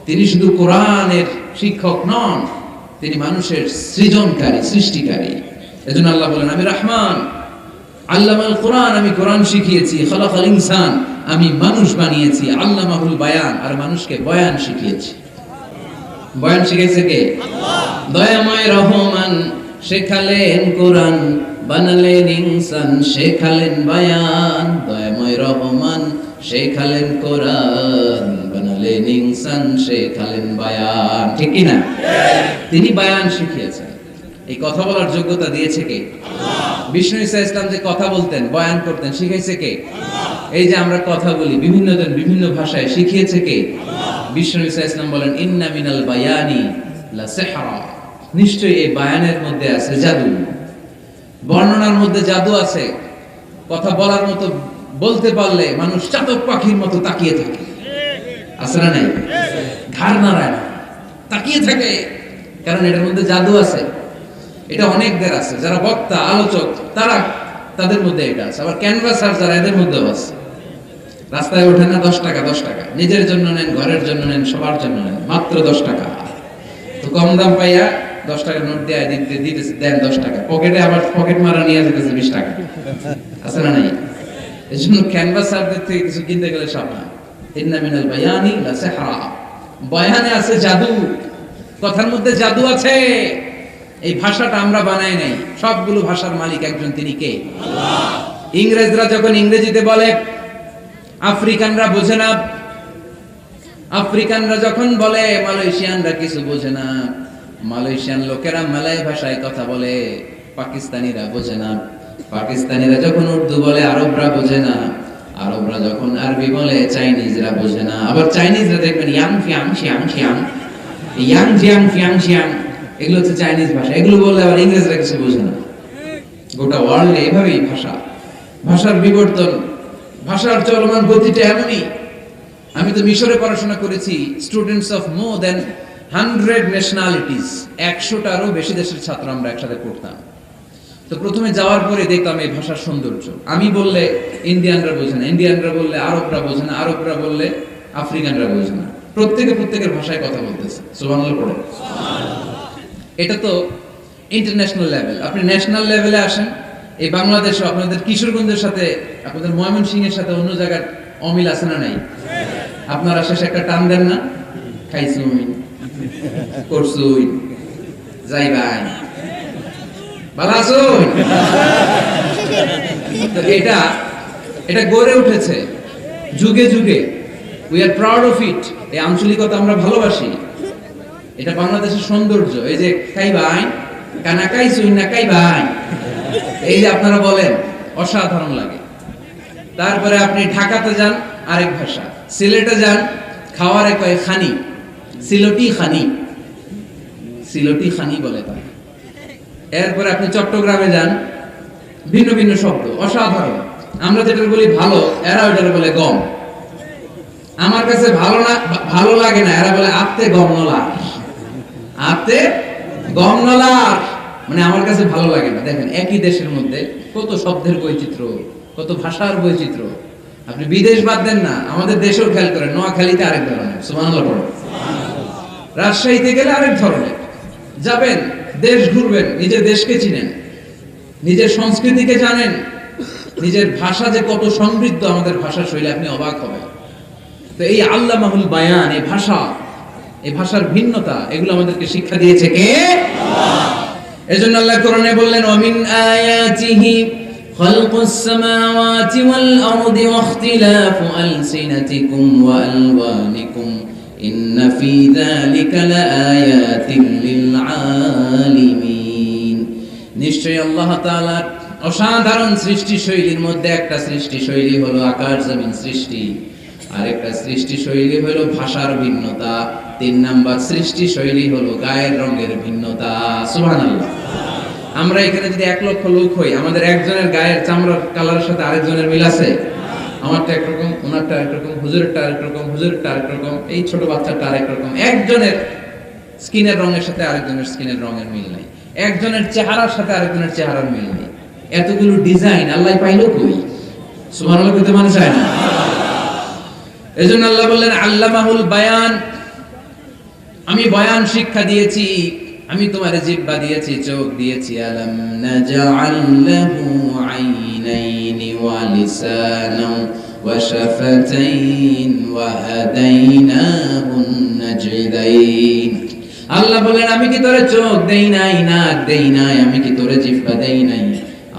তিনি শুধু কোরআনের শিক্ষক নন, তিনি মানুষের সৃজনকারী, সৃষ্টিকারী। এজন্য আল্লাহ বলেন, আমি রহমান, আল্লামাল কোরআন, আমি কোরআন শিখিয়েছি। খালাকাল ইনসান, আমি মানুষ বানিয়েছি। আল্লামাহুল বায়ান, আর মানুষকে বয়ান শিখিয়েছি। বয়ান শিখাইছে কে? আল্লাহ। দয়াময় রহমান শেখালেন কোরআন, বানালেন ইনসান, শেখালেন বায়ান। দয়াময় রহমান শেখালেন কোরআন, বানালেন ইনসান, শেখালেন বায়ান। ঠিক কি না? তিনি বায়ান শিখিয়েছেন। এই কথা বলার যোগ্যতা দিয়েছে কে? আল্লাহ। বিষ্ণু ঈসা ইসলাম যে কথা বলতেন, বয়ান করতেন, শিখাইছে কে? আল্লাহ। এই যে আমরা কথা বলি বিভিন্ন জন বিভিন্ন ভাষায়, শিখিয়েছে কে? আল্লাহ। বিষ্ণু ঈসা ইসলাম বলেন, ইন্না মিনাল বায়ানি লা সিহরা। নিশ্চয়ই এই বায়ানের মধ্যে আছে জাদু, বর্ণনার মধ্যে জাদু আছে। কথা বলার মতো, বলতে পারলে মানুষ চাতক পাখির মতো তাকিয়ে থাকে। আছে না নাই? ঘাড় নাড়ায় না, তাকিয়ে থাকে, কারণ এটার মধ্যে জাদু আছে। এটা অনেকদের আছে, যারা বক্তা আলোচক তারা, তাদের মধ্যে এটা আছে। আবার ক্যানভাসার যারা, এদের মধ্যেও আছে। রাস্তায় ওঠে না 10 টাকা 10 টাকা, নিজের জন্য নেন, ঘরের জন্য নেন, সবার জন্য নেন, মাত্র 10 টাকা। তো কম দাম পাইয়া 10 টাকা নোট দেয়, দিতেছে, দেন 10 টাকা, পকেটে আবার পকেট মারা নিয়ে যেতেছে 20 টাকা। আছে না নাই? এই জন্য ক্যানভাসারদের থেকে কিছু কিনতে গেলে সাবধান। ইন্না মিনাল বায়ানি লা সিহরা। বয়ানে আছে জাদু, কথার মধ্যে জাদু আছে। এই ভাষাটা আমরা বানাই নাই, সবগুলো ভাষার মালিক একজন, তিনি কে? আল্লাহ। ইংরেজরা যখন ইংরেজিতে বলে, আফ্রিকানরা বোঝে না। আফ্রিকানরা যখন বলে, মালয়েশিয়ানরা কিছু বোঝে না। মালয়েশিয়ান লোকেরা মালয় ভাষায় কথা বলে, পাকিস্তানিরা বোঝে না। পাকিস্তানিরা যখন উর্দু বলে, আরবরা বোঝে না। আরবরা যখন আরবি বলে, চাইনিজরা বোঝে না। আবার চাইনিজরা দেখবেন ইয়াং ফিয়াং শিয়াং শিয়াং, ইয়াং জিয়াং ফিয়াং শিয়াং, এগুলো হচ্ছে চাইনিজ ভাষা। এগুলো বললে আবার ইংরেজরা কিছু বোঝে না। গোটা ওয়ার্ল্ডে এভাবেই ভাষা, ভাষার বিবর্তন, ভাষার চলমান গতিটা এমনই। আমি তো মিশরে পড়াশোনা করেছি। Students of more than 100 nationalities, 100টারও বেশি দেশের ছাত্র আমরা একসাথে পড়তাম। তো প্রথমে যাওয়ার পরে দেখতাম এই ভাষার সৌন্দর্য। আমি বললে ইন্ডিয়ানরা বোঝে না, ইন্ডিয়ানরা বললে আরবরা বোঝে না, আরবরা বললে আফ্রিকানরা বোঝে না। প্রত্যেকে প্রত্যেকের ভাষায় কথা বলতেছে। সুবহানাল্লাহ পড়ে। এটা তো ইন্টারন্যাশনাল লেভেল। আপনি ন্যাশনাল লেভেলে আসেন, এই বাংলাদেশে আপনাদের কিশোরগঞ্জের সাথে, আপনাদের ময়মনসিংহের সাথে অন্য জায়গার অমিল আছে না নাই? আপনারা শেষে একটা টান দেন না, খাইছুই, করছুই, যাইবাই, ভালো আছুই। তো এটা গড়ে উঠেছে যুগে যুগে। We are proud of it. এই আঞ্চলিকতা আমরা ভালোবাসি। এটা বাংলাদেশের সৌন্দর্য। এই যে খাইবাই, কানা খাইছুই না খাইবাই, এই যে আপনারা বলেন, অসাধারণ লাগে। তারপরে আপনি ঢাকাতে যান, আরেক ভাষা। সিলেটে যান, খাওয়ারে কয় খানি, সিলটি খানি, সিলটি খানি বলে তারা। এরপরে আপনি চট্টগ্রামে যান, ভিন্ন ভিন্ন শব্দ, অসাধারণ। আমরা যেটা বলি ভালো, এরা ওইটা বলে গম। আমার কাছে ভালো লাগে না, এরা বলে আত্তে গম নলার, আত্তে গম নলার, মানে আমার কাছে ভালো লাগে না। দেখেন, একই দেশের মধ্যে কত শব্দের বৈচিত্র্য, কত ভাষার বৈচিত্র্য। আপনি বিদেশ বাদ দেন না, আমাদের দেশেও খেয়াল করেন। নোয়াখালীতে আরেক ধরনের, সুবহানাল্লাহ পড়েন। রাজশাহীতে গেলে আরেক ধরনের। যাবেন, দেশ ঘুরবেন, নিজের দেশকে চিনেন, নিজের সংস্কৃতিকে জানেন, নিজের ভাষা যে কত সমৃদ্ধ, আমাদের ভাষা শৈলী, আপনি অবাক হবেন। তো এই আল্লামাহুল বায়ান, এই ভাষার ভিন্নতা, এগুলো আমাদেরকে শিক্ষা দিয়েছে কে? এজন্য আল্লাহ কোরআনে বললেন, ওয়ামিন আয়াতিহি খালকুস সামাওয়াতি ওয়াল আরদি ওয়াখতিলাফু আলসিনাতিকুম ওয়া আলওয়ানিকুম ইন্না ফি যালিকা লাআয়াতিন লিল আলিমিন। নিশ্চয়ই আল্লাহ তাআলার অসাধারণ সৃষ্টি শৈলীর মধ্যে একটা সৃষ্টি শৈলী হলো আকাশ জমিন সৃষ্টি, আর একটা সৃষ্টি শৈলী হলো ভাষার ভিন্নতা, 3 নাম্বার সৃষ্টি শৈলী হলো গায়ের রঙের ভিন্নতা। সুবহানাল্লাহ। আমরা এখানে যদি 1 লক্ষ লোক হই, আমাদের একজনের গায়ের চামড়ার কালারের সাথে আরেকজনের মিল আছে? আমারটা একরকম, ওনারটা একরকম, হুজুরেরটা আরেকরকম, হুজুরেরটা আরেকরকম, এই ছোট বাচ্চাটা আরেকরকম। একজনের স্কিনের রঙের সাথে আরেকজনের স্কিনের রঙের মিল নাই, একজনের চেহারার সাথে আরেকজনের চেহারার মিল নেই। এতগুলো ডিজাইন আল্লাহ পাইলো কই? সুবহানাল্লাহ কইতে মানুষ চায় না। এজন্য আল্লাহ বললেন আল্লামাহুল বায়ান, আমি বয়ান শিক্ষা দিয়েছি, আমি তোমার জিহ্বা দিয়েছি, চোখ দিয়েছি। আলাম নাজআল লাহু আইনাইনি ওয়া লিসানান ওয়া শাফাতাইন ওয়া হাদাইনাহুন নাজদাইন। আল্লাহ বলেন, আমি কি তোরে চোখ দেই নাই, নাক দেই নাই, আমি কি তোরে জিহ্বা দেই নাই,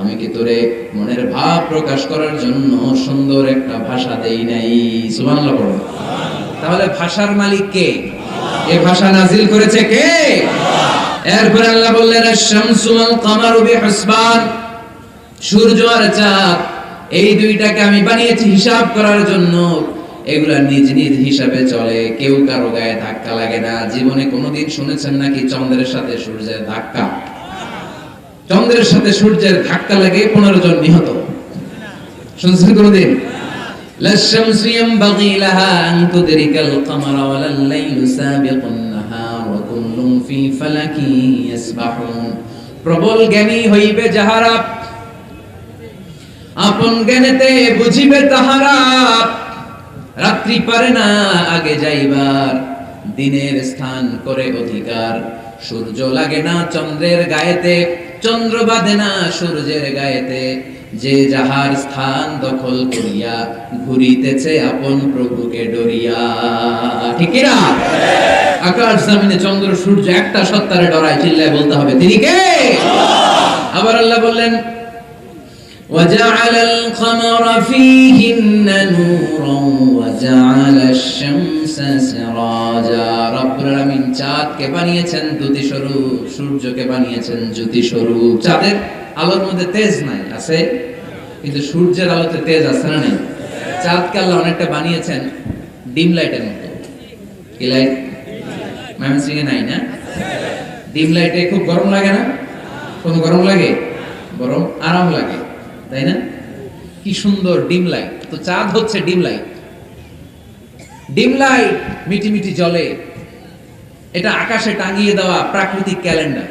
আমি কি তোরে মনের ভাব প্রকাশ করার জন্য সুন্দর একটা ভাষা দেই নাই? সুবহানাল্লাহ বলেন। তাহলে ভাষার মালিক কে? এই ভাষা নাজিল করেছে কে? এরপর আল্লাহ বললেন, আশ-শামসু ওয়াল কামারু বিহুসবান, সূর্য আর চাঁদ, এই দুইটাকে আমি বানিয়েছি হিসাব করার জন্য। এগুলা নিজ নিজ হিসাবে চলে, কেউ কারো গায়ে ধাক্কা লাগে না। জীবনে কোনোদিন শুনেছেন নাকি চন্দ্রের সাথে সূর্যের ধাক্কা? চন্দ্রের সাথে সূর্যের ধাক্কা লাগে 15 জন নিহত, শুনছেন কোনদিন? লাশ-শামসু ইয়ানবাগী লাহা আন তুদরিকাল কামারা ওয়ালাল লাইলু সাবিকুন নাহার ওয়া কুল্লুন ফি ফালাকি ইয়াসবাহুন। প্রবল জ্ঞানী হইবে যাহারা, আপন জ্ঞানেতে বুঝিবে তাহারা। রাত্রি পারে না আগে যাইবার, দিনের স্থান করে অধিকার। সূর্য লাগে না চন্দ্রের গায়েতে, চন্দ্র বাঁধে না সূর্যের গায়েতে। যে যাহার স্থান দখল করিয়া ঘুরিতেছে আপন প্রভুকে ডরিয়া। ঠিক না? আকাশ জমিনে চন্দ্র সূর্য একটা সত্তারে ডরায়, চিল্লায় বলতে হবে তিনি কে? আবার আল্লাহ বললেন, وَجَعَلَ الْقَمَرَ فِيهِنَّ نُورًا وَجَعَلَ الشَّمْسَ سِرَاجًا। রব্বুল আলামিন চাঁদকে বানিয়েছেন দ্যুতি স্বরূপ, সূর্যকে বানিয়েছেন জ্যোতি স্বরূপ। চাঁদের আলোর মধ্যে তেজ নাই, আছে, কিন্তু সূর্যের আলোতে তেজ আছে না নাই? চাঁদকে আল্লাহ অনেকটা বানিয়েছেন ডিম লাইটের মতো। কি লাইট? ময়মনসিংহে নাই না? ডিম লাইটে খুব গরম লাগে না? কোন গরম লাগে? গরম আরাম লাগে, তাই না? কি সুন্দর ডিম লাইট। তো চাঁদ হচ্ছে ডিম লাইট। ডিম লাইট মিটি মিটি জ্বলে, এটা আকাশে টাঙিয়ে দেওয়া প্রাকৃতিক ক্যালেন্ডার,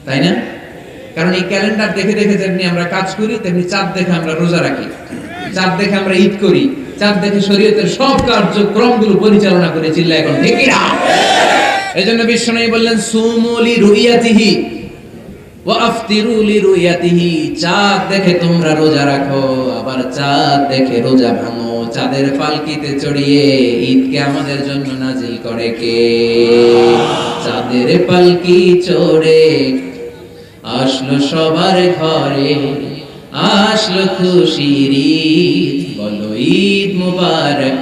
তাই না? কারণ এই ক্যালেন্ডার দেখে দেখে যেমনি আমরা কাজ করি, তেমনি চাঁদ দেখে আমরা রোজা রাখি, চাঁদ দেখে আমরা ঈদ করি, চাঁদ দেখে শরীয়তের সব কার্যক্রমগুলো পরিচালনা করে। চিল্লায় এখন ঠিক কি না? এজন্য বিশ্বনবী বললেন সুমু লিরুইয়াতিহি ওয়া আফতিরু লিরুইয়াতিহি, চাঁদ দেখে তোমরা রোজা রাখো, আবার চাঁদ দেখে রোজা ভাঙো। চাঁদের পালকিতে চড়িয়ে ঈদকে আমাদের জন্য নাজিল করে কে? চাঁদের পালকি চড়ে আসলো সবার ঘরে, আসলো খুশির ঈদ, বলো ঈদ মুবারক,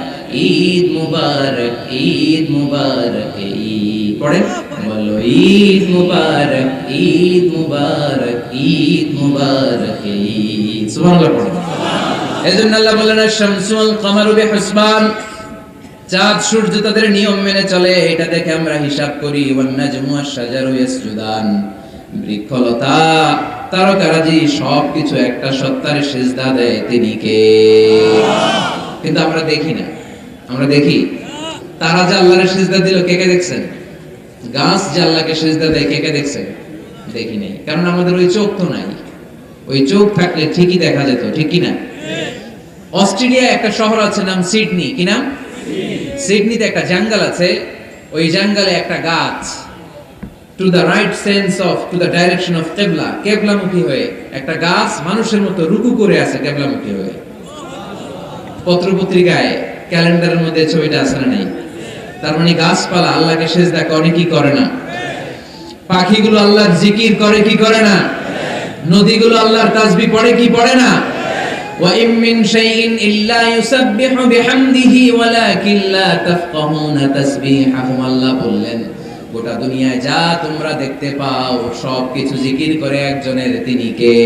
ঈদ মুবারক, ঈদ মুবারক, ঈদ পড়ে বলো ঈদ মুবারক, ঈদ মুবারক, ঈদ মুবারক, ঈদ। সুবহানাল্লাহ পড়ে। এজন্য আল্লাহ বলেন আশ-শামসু ওয়াল কামারু বিহুসবান, চাঁদ সূর্য তাদের নিয়ম মেনে চলে, এটা দেখে আমরা হিসাব করি। ওয়ান নাজমু ওয়াশ-শাজারু ইয়াসজুদান, বৃক্ষলতা তারকারাজি সবকিছু একটা সত্তার সিজদা দেয়, তিনি কে? কিন্তু আমরা দেখি না। আমরা দেখি তারা যে আল্লাহর সিজদা দিল, কে কে দেখছেন? গাছ যে আল্লাহকে সিজদা দেয়, কে কে দেখছেন? দেখি নাই, কারণ আমাদের ওই চোখ তো নাই। ওই চোখ থাকলে ঠিকই দেখা যেত, ঠিক কি না? অস্ট্রেলিয়া একটা শহর আছে নাম সিডনি, কি নাম? সিডনিতে একটা জঙ্গল আছে, ওই জঙ্গলে একটা গাছ to the right sense of to the direction of কিবলা, কিবলামুখী হয়ে একটা গাছ মানুষের মতো রুকু করে আছে কিবলামুখী হয়ে। পত্রপত্রিকায় ক্যালেন্ডারের মধ্যে ছবিটা আছে না নেই? তার মানে গাছপালা আল্লাহকে সিজদা করে কি করে না? পাখিগুলো আল্লাহর জিকির করে কি করে না? নদীগুলো আল্লাহর তাসবিহ পড়ে কি পড়ে না? ওয়া ইম মিন শাইইন ইল্লা ইউসাব্বিহু বিহামদিহি ওয়ালাকিন লা তাফকাহুনা তাসবিহাহুম, আল্লাহ বললেন গোটা দুনিয়ায় যা তোমরা দেখতে পাও সবকিছু জিকির করে একজনের, তিনি কে?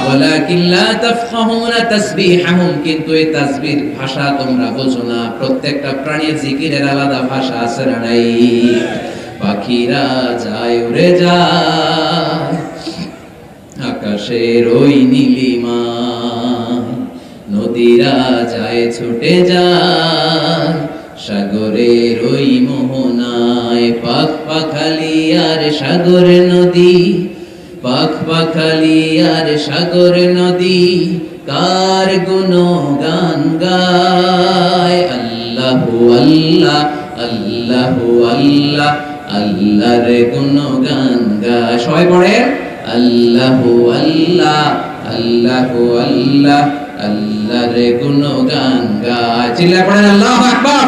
ওয়ালাকিন লা তাফকাহুনা তাসবিহাহুম, কিন্তু এই তাসবিহ ভাষা তোমরা বোঝো না। প্রত্যেকটা প্রাণীর জিকিরের আলাদা ভাষা আছে না নাই? পাখিরা যায় উড়ে যায় আকাশের ওই নীলিমায়, নদীরা যায় ছুটে যায় সাগরের ওই মোহনায়। পাখ পাখালি আর সাগর নদী, পাখ পাখালি আর সাগর নদী, কার গুণগান গায়? আল্লাহু আল্লাহ, আল্লাহু আল্লাহ, আল্লাহর গুণগান গায়। সবাই পড়ে আল্লাহু আল্লাহ, আল্লাহু আল্লাহ, আল্লাহর গুণগান গায়। চিল্লায় পড়েন আল্লাহু আকবার।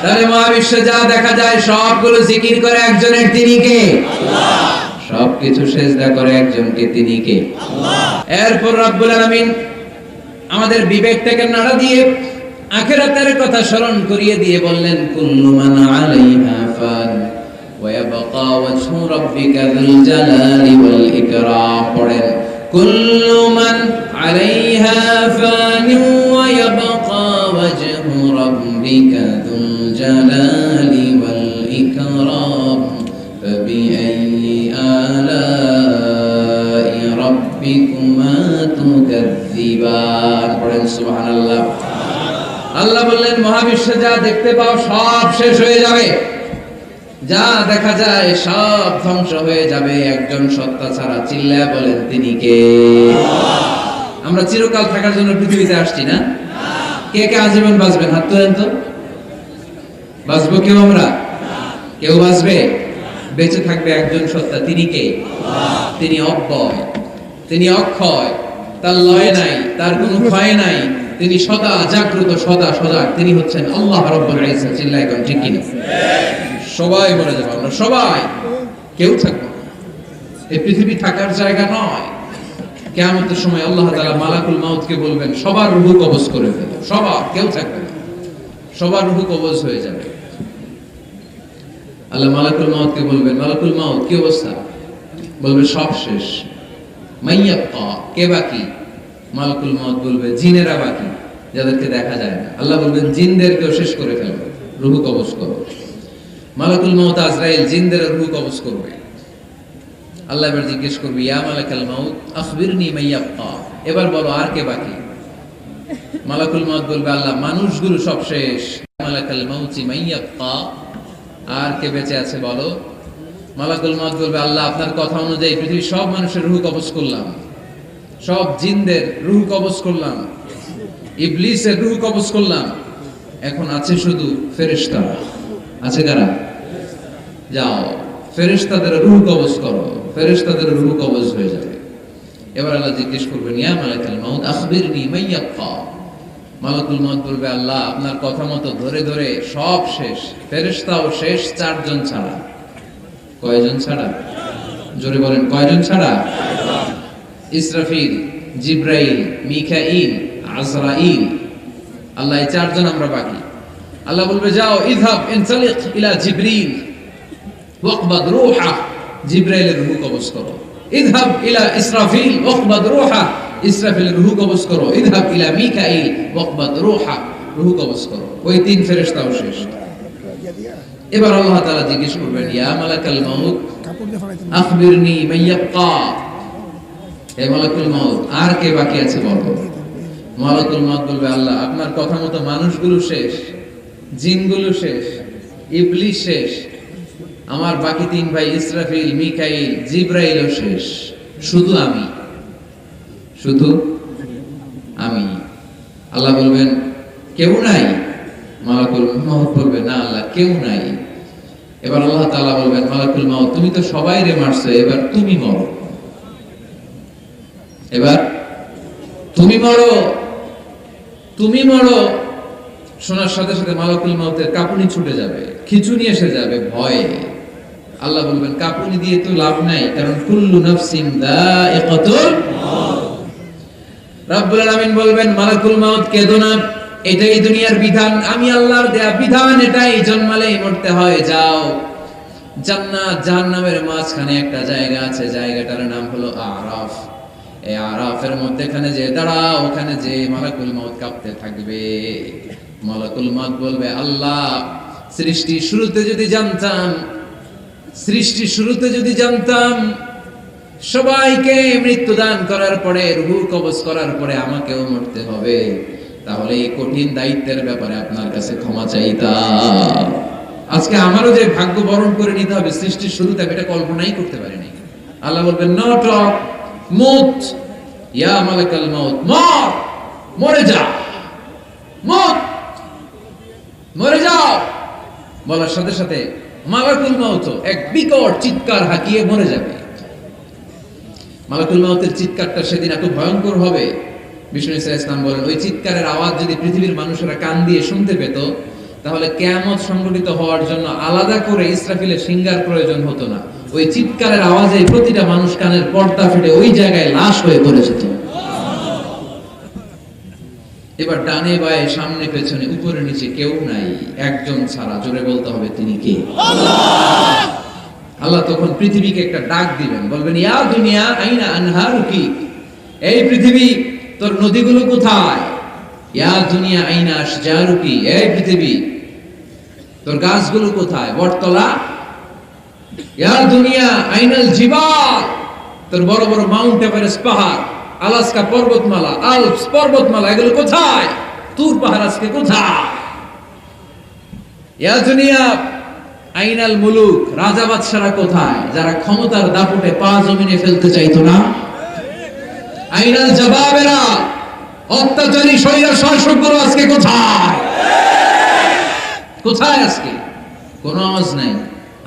তাহলে মহাবিশ্বে যা দেখা যায় সবগুলো জিকির করে একজনের, তিনি কে? আল্লাহ। সবকিছু সিজদা করে একজনকে, তিনি কে? আল্লাহ। এরপর রব্বুল আলামিন আমাদের বিবেকটাকে নাড়া দিয়ে আখিরাতের কথা স্মরণ করিয়ে দিয়ে বললেন কুল্লু মান আলাইহা ফান ওয়া ইয়াবকা ওয়াজহু রাব্বিকা যুল জালালি ওয়াল ইকরাম। পড়েন কুল্লু মান আলাইহা ফান ওয়া ইয়াবকা ওয়াজহু রাব্বিকা যুল জালালি ওয়াল ইকরাম ফাবিআইয়ি আলাই রাব্বিকুমা তুকাযযিবান। পড়েন সুবহানাল্লাহ। আল্লাহ বললেন মহাবিশ্বে যা দেখতে পাও সব শেষ হয়ে যাবে, যা দেখা যায় সব ধ্বংস হয়ে যাবে একজন সত্তা ছাড়া। চিল্লায়া বলেন তিনি কে? আমরা চিরকাল থাকার জন্য পৃথিবীতে আসছি না? কে কে আজীবন বাঁচবেন? হাত তোলেন তো। বাঁচবো কেউ? আমরা কেউ বাঁচবে? বেঁচে থাকবে একজন সত্তা, তিনি কে? তিনি অব্যয়, তিনি অক্ষয়, তার লয় নাই, তার কোনো ক্ষয় নাই, তিনি সদা জাগ্রত, সদা সজাগ, তিনি হচ্ছেন আল্লাহ রাব্বুল ইজ্জত। চিল্লায় কোন ঠিক কিনা? সবাই মরে যাবো আমরা, সবাই, কেউ থাকবো না। এই পৃথিবী থাকার জায়গা নয়। কিয়ামতের সময় আল্লাহ তাআলা মালাকুল মাউতকে বলবেন সবার রূহ কবজ করে ফেলো, সবার, কেউ থাকবে না, সবার রূহ কবজ হয়ে যাবে। আল্লাহ মালাকুল মাউতকে বলবেন মালাকুল মাউত কি অবস্থা? বলবে সব শেষ। মাইয়াবকা, কে বাকি? মালাকুল মাউত বলবে জিনেরা বাকি, যাদেরকে দেখা যায় না। আল্লাহ বলবেন জিনদেরকেও শেষ করে ফেলবে, রূহ কবজ করো। মালাকুল মাউত আজরাইল জিনদের রূহ কবজ করবে। আল্লাহ এবার জিজ্ঞেস করবে ইয়া মালাকাল মাউত আখবিরনি মাইয়াবকা, এবার বলো আর কে বাকি? মালাকুল মাউত বলবে আল্লাহ মানুষগুলো সব শেষ। মালাকাল মালাকাল মাউতি মাইয়াবকা, আর কে বেঁচে আছে বলো। মালাকুল মউত বলবে, আল্লাহ আপনার কথা অনুযায়ী পৃথিবীর সব মানুষের রূহ কবজ করলাম, সব জিনদের রূহ কবজ করলাম, ইবলিসের রূহ কবজ করলাম, এখন আছে শুধু ফেরেশতারা। আছে কারা? যাও ফেরেশতাদের রূহ কবজ করো। ফেরেশতাদের রূহ কবজ হয়ে যাবে। এবার আল্লাহ জিজ্ঞেস করবেন, ইয়া মালাকুল মউত আখবিরনি মাইয়াবকা। মালাকুল মউত বলবে, আল্লাহ আপনার কথা মতো ধরে ধরে সব শেষ, ফেরেশতাও শেষ, চারজন ছাড়া। কয়জন ছাড়া? জোরে বলেন, কয়জন ছাড়া? ইসরাফিল, জিব্রাইল, মিকাইল, আজরাইল। আল্লাহ এই চারজন আমরা বাকি। আল্লাহ বলবে, যাও ইযহাব ইনতালিক ইলা জিবরিল ওয়াকবাদ রূহা, জিব্রাইলের রূহ কবজ করো। ইযহাব ইলা ইসরাফিল ওয়াকবাদ রূহা, ইসরাফিলের রূহ কবজ করো। ইযহাব ইলা মিকাইল ওয়াকবাদ রূহা, রূহ কবজ করো। ওই তিন ফেরেশতাও শেষ। এবার আল্লাহ তাআলা জিজ্ঞেস করবেন, ইয়া মালাকাল মউত আখবিরনি মাইয়াবকা। হে মালাকুল মউত, আর কে বাকি আছে বলো। মালাকুল মউত বলবে, আল্লাহ আপনার কথা মতো মানুষগুলো শেষ, জিনগুলো শেষ, ইবলিস শেষ, আমার বাকি তিন ভাই ইসরাফিল, মিকাইল, জিব্রাইলও শেষ, শুধু আমি, শুধু আমি। আল্লাহ বলবেন, কেউ নাই? মালাকুল মউত বলবে, না আল্লাহ কেউ নাই। এবার আল্লাহ তাআলা বলবেন, মালাকুল মউত তুমি তো সবাইরে মারছো, এবার তুমি মরো, এবার তুমি মরো, তুমি মরো। শোনার সাথে সাথে মালাকুল মউতের কাঁপুনি ছুটে যাবে, খিঁচুনি এসে যাবে ভয়ে। আল্লাহ বলবেন, কাঁপুনি দিয়ে তো লাভ নাই, কারণ কুল্লু নাফসিন যায়িকাতুল মউত। রব্বুল আলামিন বলবেন, মালাকুল মউত কেঁদো না, এটাই দুনিয়ার বিধান, আমি আল্লাহর দেয়া বিধান, এটাই জন্মালেই মরতে হয়। যাও, জান্নাত জাহান্নামের মাঝখানে একটা জায়গা আছে, জায়গাটার নাম হলো আরাফ। এই আরাফের মধ্যখানে যে দাঁড়াও, ওখানে যে মালাকুল মউত কাঁপতে থাকবে। মালাকুল মউত বলবে, আল্লাহ সৃষ্টির শুরুতে যদি জানতাম, সৃষ্টির শুরুতে যদি জানতাম সবাইকে মৃত্যুদান করার পরে, রূহ কবজ করার পরে আমাকেও মরতে হবে, তাহলে এই কঠিন দায়িত্বের ব্যাপারে আপনার কাছে ক্ষমা চাইতাম। আজকে আমারও যে ভাগ্য বরণ করে নিতে হবে সৃষ্টির শুরুতে, আমি এটা কল্পনাই করতে পারিনি। আল্লাহ বলবেন, নো টক, মুত, ইয়া মালাকাল মউত, মর, মরে যা, মুত, মরে যাও। বলার সাথে সাথে মালাকুল মউত এক বিকট চিৎকার হাঁকিয়ে মরে যাবে। মালাকুল মউতের চিৎকারটা সেদিন এত ভয়ঙ্কর হবে, বিষ্ণু ইসলাম বলেন, ওই চিৎকারের আওয়াজ যদি পৃথিবীর মানুষেরা কান দিয়ে শুনতে পেত, তাহলে কিয়ামত সংঘটিত হওয়ার জন্য আলাদা করে ইসরাফিলের সিঙ্গার প্রয়োজন হতো না। ওই চিৎকারের আওয়াজে প্রতিটা মানুষ কানের পর্দা ফেটে ওই জায়গায় লাশ হয়ে পড়ে যেত। এবার ডানে বায়ে সামনে পেছনে উপরে নিচে কেউ নাই, একজন ছাড়া। জোরে বলতে হবে, তিনি কে? আল্লাহ তখন পৃথিবীকে একটা ডাক দিবেন, বলবেন, ইয়া দুনিয়া আইনা আনহারুকি, এই পৃথিবী তোর নদীগুলো কোথায়? ইয়া দুনিয়া আইনা আশজারুকি, এই পৃথিবী তোর গাছগুলো কোথায়? বটতলা। ইয়া দুনিয়া আইনাল জিবাল, তোর বড় বড় মাউন্ট এভারেস্ট পাহাড়, আলাস্কা পর্বতমালা, আলপস পর্বতমালা, এগুলো কোথায়? তুর পাহাড় আজকে কোথায়? ইয়া দুনিয়া আইনাল মুলুক, রাজা বাদশারা কোথায়, যারা ক্ষমতার দাপটে পা জমিনে ফেলতে চাইতো না? আইনাল জবাবেরা, অত্যাচারী স্বৈর শাসকগুলো আজকে কোথায়? কোথায় আজকে? কোন আওয়াজ নাই।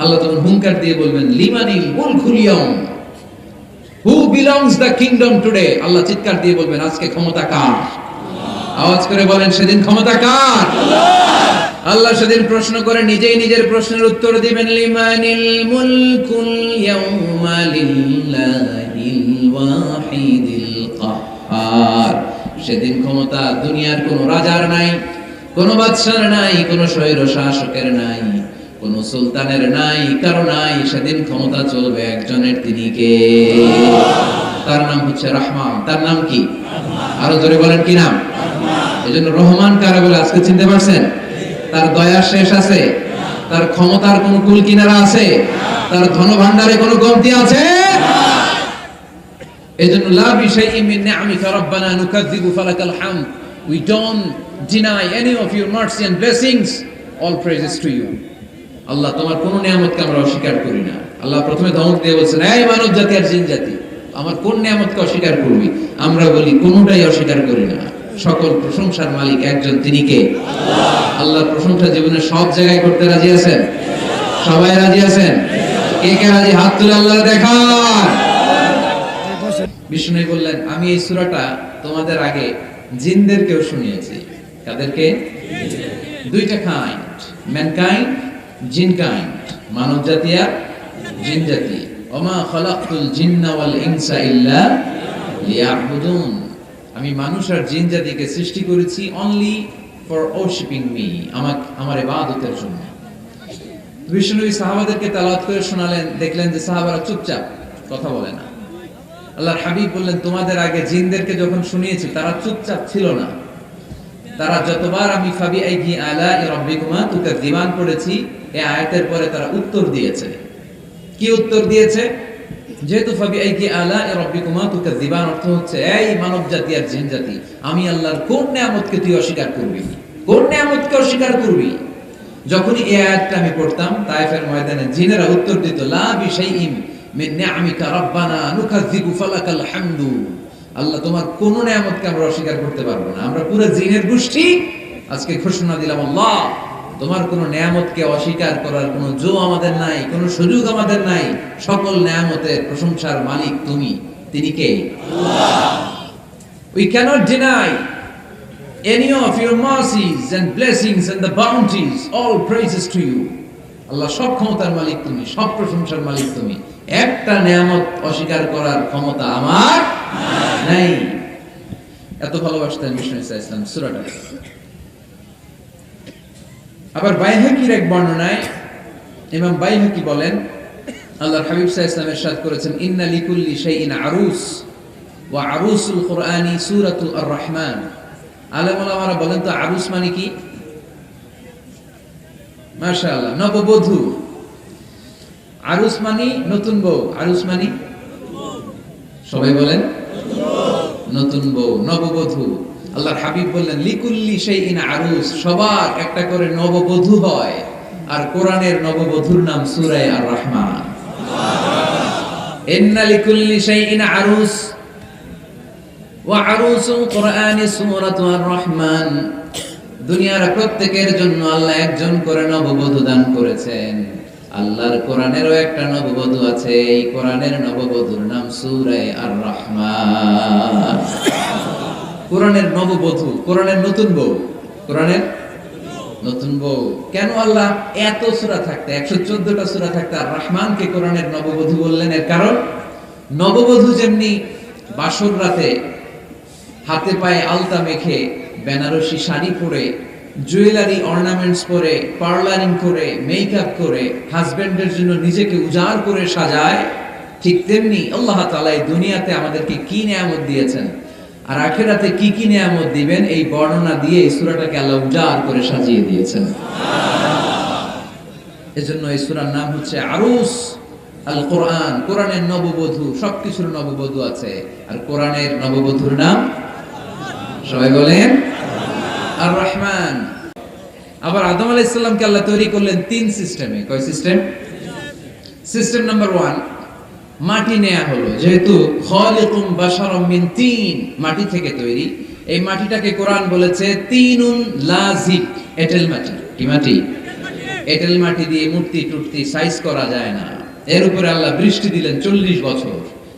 আল্লাহ তখন হুঙ্কার দিয়ে বলবেন, লিমানিল মুলকুল ইয়াউম, who belongs the kingdom today. আল্লাহ চিৎকার দিয়ে বলবেন, আজকে ক্ষমতা কার? আওয়াজ করে বলেন, সেদিন ক্ষমতা কার? আল্লাহ সেদিন প্রশ্ন করে নিজেই নিজের প্রশ্নের উত্তর দিবেন, লিমানিল মুলকুল ইয়াউমা লিল্লাহিল ওয়াহিদিল কাহ্হার। সেদিন ক্ষমতা দুনিয়ার কোন রাজার নাই, কোন বাদশার নাই, কোন স্বৈর শাসকের নাই, কোন সুলতানের নাই, কারো নাই। সেদিন ক্ষমতা চলবে একজনের, তিনি কে? তার নাম হচ্ছে রহমান। তার নাম কি? আরো জোরে বলেন, কি নাম? এজন্য রহমান কারা বলে আজকে চিনতে পারছেন? তার দয়া শেষ আছে? তার ক্ষমতার কোন কুল কিনারা আছে? তার ধন ভান্ডারে কোন কমতি আছে? এজন্য লা বিশাইইন মিন নি'আমিকা রাব্বানা নুকাযযিবু ফালাকাল হামদ, we don't deny any of your mercy and blessings, all praises to you. আল্লাহ তোমার কোন নিয়ামতকে আমরা অস্বীকার করি না। আল্লাহ প্রথমে ধমক দিয়ে বলছেন, এই মানব জাতি আর জিন জাতি, আমার কোন নিয়ামতকে অস্বীকার করবি? আমরা বলি কোনটাই অস্বীকার করি না। সকল প্রশংসার মালিক একজন, তিনি কে? আল্লাহ। আল্লাহর প্রশংসা জীবনের সব জায়গায় করতে রাজি আছেন? সবাই রাজি আছেন? কে কে রাজি? হাত তুলে আল্লাহ দেখান। বিষ্ণু বললেন, আমি এই সূরাটা তোমাদের আগে জিনদেরকেও শুনিয়েছি। কাদেরকে? দুইটা কাইন্ড, ম্যানকাইন্ড, জিন কাইন্ড, মানব জাতি আর জিন জাতি। ওমা খালাকতুল জিন্না ওয়াল ইনসা ইল্লা লিয়াবুদুন। আমি মানুষ আর জিন জাতিকে সৃষ্টি করেছি অনলি ফর ওরশিপিং মি, আমার ইবাদতের জন্য। বিষ্ণু সাহাবাদেরকে তেলাওয়াত করে শোনালেন, দেখলেন যে সাহাবারা চুপচাপ, কথা বলে না। আল্লাহর হাবিব বললেন, তোমাদের আগে জিনদেরকে যখন শুনিয়েছি তারা চুপচাপ ছিল না। তারা যতবার আমি ফাবি আইগি আলা রাব্বিকুমা তুকাযিবান পড়েছি, এই আয়াতের পরে তারা উত্তর দিয়েছে। কি উত্তর দিয়েছে? যেহেতু ফাবি আইগি আলা রাব্বিকুমা তুকাযিবান অর্থ হচ্ছে, এই মানব জাতি আর জিন জাতি, আমি আল্লাহর কোন নিয়ামতকে তুই অস্বীকার করবি? কোন নিয়ামতকে অস্বীকার করবি? যখনই এই আয়াতটা আমি পড়তাম তায়েফের ময়দানে, জিনেরা উত্তর দিত, লা বিশাইইন মিন নিআমিকা রাব্বানা নুকাযিবু ফালাকাল হামদু। আল্লাহ তোমার কোন নিয়ামতকে আমরা অস্বীকার করতে পারবো না। আমরা পুরো জিনের গোষ্ঠী আজকে ঘোষণা দিলাম, আল্লাহ তোমার কোন নিয়ামতকে অস্বীকার করার কোন জো আমাদের নাই, কোন সুযোগ আমাদের নাই। সকল নিয়ামতের প্রশংসার মালিক তুমি। তিনি কে? আল্লাহ। We cannot deny any of your mercies and blessings and the bounties. All praises to you. আল্লাহ সব ক্ষমতার মালিক তুমি, সব প্রশংসার মালিক তুমি। একটা নিয়ামত অস্বীকার করার ক্ষমতা আমার নাই। এত ভালোবাসতেন বিষ্ণু ইসলাম সূরাটা। আবার বাইহাকির এক বর্ণনায় ইমাম বাইহাকি বলেন, আল্লাহর হাবিব সাল্লাল্লাহু আলাইহি ওয়াসাল্লাম ইরশাদ করেছেন, ইন্না লিকুল্লি শাইইন আরুস ওয়া আরুসুল কুরআনি সূরাতুল আর-রাহমান। আলেম ওলামারা বলেন তো আরুস মানে কি? মাশাআল্লাহ, নববধূ। আরুস মানে নতুন বউ। আরুস মানে সবাই বলেন নতুন বউ, নববধূ। আল্লাহর হাবিব বললেন, লিকুল্লি শাইইন আরুস, সবার একটা করে নববধূ হয়। আর কোরআনের নববধূর নাম সূরা আর-রাহমান। ইন্না লিকুল্লি শাইইন আরুস ওয়া আরুসুল কুরআনি সূরাতু আর-রাহমান। দুনিয়ার প্রত্যেকের জন্য আল্লাহ একজন করে নববধূ দান করেছেন। আল্লাহর কোরআনেরও একটা নববধূ আছে। এই কোরআনের নববধূর নাম সূরা আর-রাহমান। কোরআনের নববধূ, কোরআনের নতুন বউ, কোরআনের নতুন বউ। কেন আল্লাহ এত সূরা থাকতে, 114টা সূরা থাকতে আর রহমানকে কোরআনের নববধূ বললেন? এর কারণ, নববধূ যেমনি বাসর রাতে হাতে পায়ে আলতা মেখে, বেনারসি শাড়ি পরে, জুয়েলারি অর্নামেন্টস পরে, পার্লারিং করে, মেকআপ করে হাজবেন্ডের জন্য নিজেকে উজাড় করে সাজায়, ঠিক তেমনি আল্লাহ তাআলা এই দুনিয়াতে আমাদেরকে কি নিয়ামত দিয়েছেন আর আখিরাতে কি কি নিয়ামত দিবেন, এই বর্ণনা দিয়ে এই সূরাটাকে আল্লাহ উজাড় করে সাজিয়ে দিয়েছেন। এজন্য এই সূরার নাম হচ্ছে আরুস আল কোরআন। কোরআনের নববধূ, সবকিছুর নববধূ আছে। আর কোরআনের নববধূর নাম সবাই বলেন আর রহমান। আবার আদম আলাইহিস সালামকে আল্লাহ তৈরি করলেন 3 সিস্টেমে। কয় সিস্টেম? সিস্টেম নাম্বার 1, মাটি নেয়া হলো। যেহেতু খালিকুম বাশারাম মিন তিন, মাটি থেকে তৈরি। এই মাটিটাকে কোরআন বলেছে তিনুন লাযিব, এঁটেল মাটি। কি মাটি? এঁটেল মাটি দিয়ে মূর্তি টুর্তি সাইজ করা যায় না। এর উপরে আল্লাহ বৃষ্টি দিলেন 40 বছর।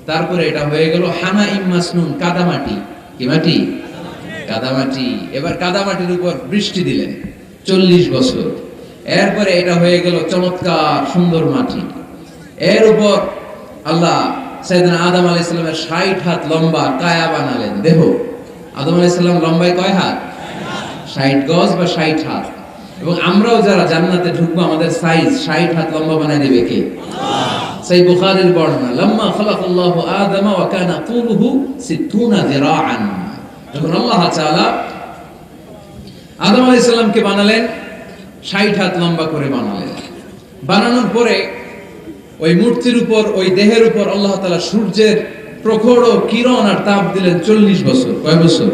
তারপরে এটা হয়ে গেল হামাইম মাসনুন, কাদামাটি। কি মাটি? কাদামাটি। এবার কাদামাটির উপর বৃষ্টি দিলেন 40 বছর। এরপরে এটা হয়ে গেল চমৎকার সুন্দর মাটি। এর উপর আল্লাহ সাইয়েদনা আদম আলাইহিস সালামের 60 হাত লম্বা কায়া বানালেন, দেহ। আদম আলাইহিস সালাম লম্বায় কয় হাত? 60 গজ বা 60 হাত। এবং আমরাও যারা জান্নাতে ঢুকবো, আমাদের সাইজ 60 হাত লম্বা বানায় দিবে কে? আল্লাহ। সহিহ বুখারীর বর্ণনা, লাম্মা খালাকাল্লাহু আদম ওয়া কানা তুলুহু 60 যিরাআন। যখন আল্লাহ তাআলা আদম আলাইহিস সালামকে বানালেন, 60 হাত লম্বা করে বানালেন। বানানোর পরে ওই মূর্তির উপর, ওই দেহের উপর আল্লাহ তাআলা সূর্যের প্রখর কিরণ আর তাপ দিলেন 40 বছর। কয় বছর?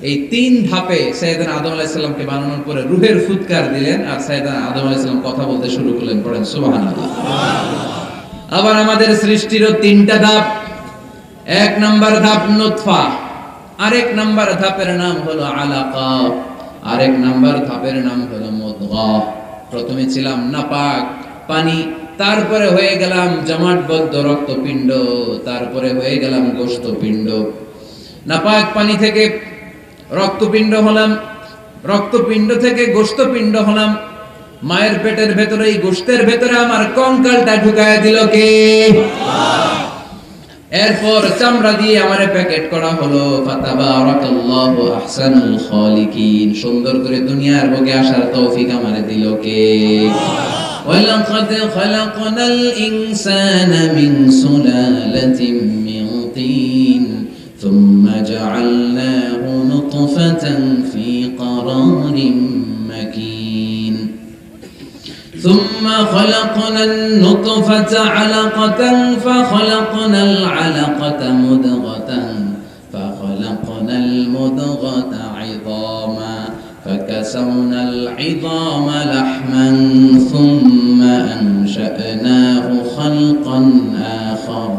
এই 3 ধাপে সাইয়েদনা আদম আলাইহিস সালামকে বানানোর পরে রূহের ফুৎকার দিলেন আর সাইয়েদনা আদম আলাইহিস সালাম কথা বলতে শুরু করলেন। পড়েন সুবহানাল্লাহ। আবার আমাদের সৃষ্টিরও 3টা ধাপ। 1 নাম্বার ধাপ নুতফা, আরেক নাম্বার ধাপের নাম হলো আলাকা, আরেক নাম্বার ধাপের নাম হলো মুদগা। প্রথমে ছিলাম নাপাক পানি, তারপরে হয়ে গেলাম জমাটবদ্ধ রক্তপিণ্ড, তারপরে হয়ে গেলাম গোশতপিণ্ড। নাপাক পানি থেকে রক্তপিণ্ড হলাম, রক্তপিণ্ড থেকে গোশতপিণ্ড হলাম। মায়ের পেটের ভেতরে এই গোশতের ভেতরে আমার কঙ্কালটা ঢুকায় দিল কে? এরপর চামড়া দিয়ে আমারে প্যাকেট করা হলো। ফাতাবারাকাল্লাহু আহসানুল খালিকিন। সুন্দর করে দুনিয়ার বুকে আসার তৌফিক আমারে দিল কে? ওয়ালাকাদ খালাকনাল ইনসানা মিন সুলালাতিন মিন তিন সুম্মা জাআলনাহু নুতফাতান ফি قرارٍ مكين ثم خلقنا النطفة علقة فخلقنا العلقة مضغة فخلقنا المضغة عظاما فكسونا العظام لحما ثم أنشأناه خلقا آخر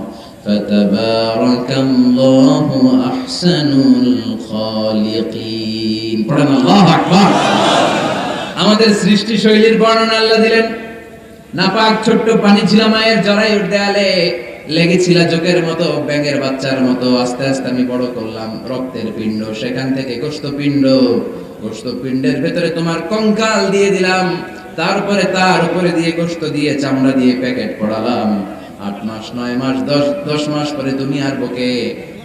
فتبارك الله أحسن الخالقين. الله أكبر. আমাদের সৃষ্টি শৈলীর বর্ণনা আল্লাহ দিলেন। নাপাক ছোট্ট পানি ছিল মায়ের জরায়ুর দেয়ালে, লেগেছিল জোকের মতো, ব্যাঙের বাচ্চার মতো। আস্তে আস্তে আমি বড় করলাম রক্তের পিণ্ড, সেখান থেকে গোশতপিণ্ড, গোশতপিণ্ডের ভেতরে তোমার কঙ্কাল দিয়ে দিলাম, তারপরে তার উপরে দিয়ে গোশত দিয়ে চামড়া দিয়ে প্যাকেট পড়ালাম। 8 মাস 9 মাস 10 মাস পরে দুনিয়ার বুকে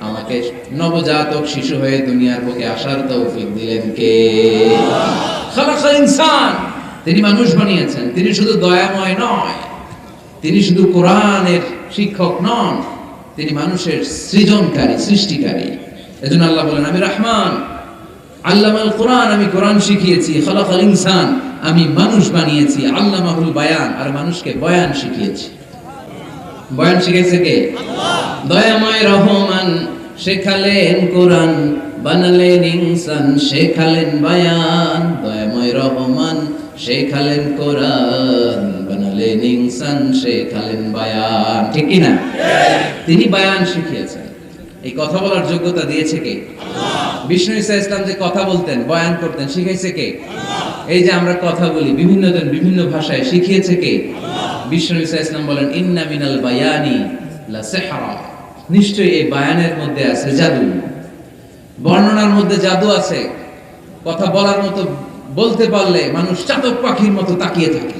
আমাকে নবজাতক শিশু হয়ে দুনিয়ার বুকে আসার তৌফিক দিলেন কে? খালাকাল ইনসান। তিনি মানুষ বানিয়েছেন। তিনি শুধু দয়াময় নয়, তিনি শুধু কোরআনের শিক্ষক নন, তিনি মানুষের সৃজনকারী, সৃষ্টিকারী। এজন্য আল্লাহ বলেন আমি রহমান, আল্লামাল কোরআন, আমি কোরআন শিখিয়েছি। খালাকাল ইনসান, আমি মানুষ বানিয়েছি। আল্লামাহুল বায়ান, আর মানুষকে বয়ান শিখিয়েছি। বয়ান শিখাইছে কে? দয়াময় রহমান শেখালেন কোরআন, বানালেন ইনসান, শেখালেন বায়ান। দয়াময় রহমান শেখালেন কোরআন, বানালেন ইনসান, শেখালেন বায়ান। ঠিক কি না? তিনি বায়ান শিখিয়েছেন। এই কথা বলার যোগ্যতা দিয়েছে কে? বিষ্ণু ঈসা ইসলাম যে কথা বলতেন, বয়ান করতেন, শিখাইছে কে? এই যে আমরা কথা বলি বিভিন্ন জন বিভিন্ন ভাষায়, শিখিয়েছে কে? বিষ্ণু ঈসা ইসলাম বলেন ইন্না মিনাল বায়ানি লা সিহরা, নিশ্চয়ই এই বায়ানের মধ্যে আছে জাদু, বর্ণনার মধ্যে জাদু আছে। কথা বলার মতো, বলতে পারলে মানুষ চাতক পাখির মতো তাকিয়ে থাকে,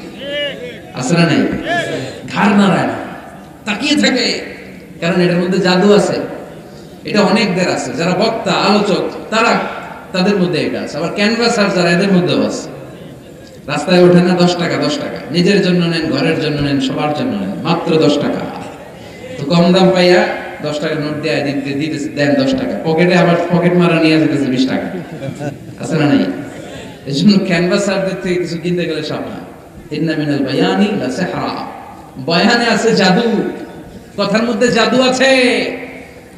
আছে না নাই? ঘাড় নাড়ায় না, তাকিয়ে থাকে, কারণ এটার মধ্যে জাদু আছে। এটা অনেকদের আছে, যারা বক্তা আলোচক তারা, তাদের মধ্যে এটা আছে। আবার ক্যানভাসার যারা, এদের মধ্যেও আছে। রাস্তায় ওঠে না 10 টাকা 10 টাকা, নিজের জন্য নেন, ঘরের জন্য নেন, সবার জন্য নেন, মাত্র 10 টাকা। তো কম দাম পাইয়া 10 টাকা নোট দিয়ে দিতেছে, দেন 10 টাকা, পকেটে আবার পকেট মারা নিয়ে যেতেছে 20 টাকা, আছে না নাই? এই জন্য ক্যানভাসারদের থেকে কিছু কিনতে গেলে সাবধান। ইন্না মিনাল বায়ানি লা সিহরা, বয়ানে আছে জাদু, কথার মধ্যে জাদু আছে।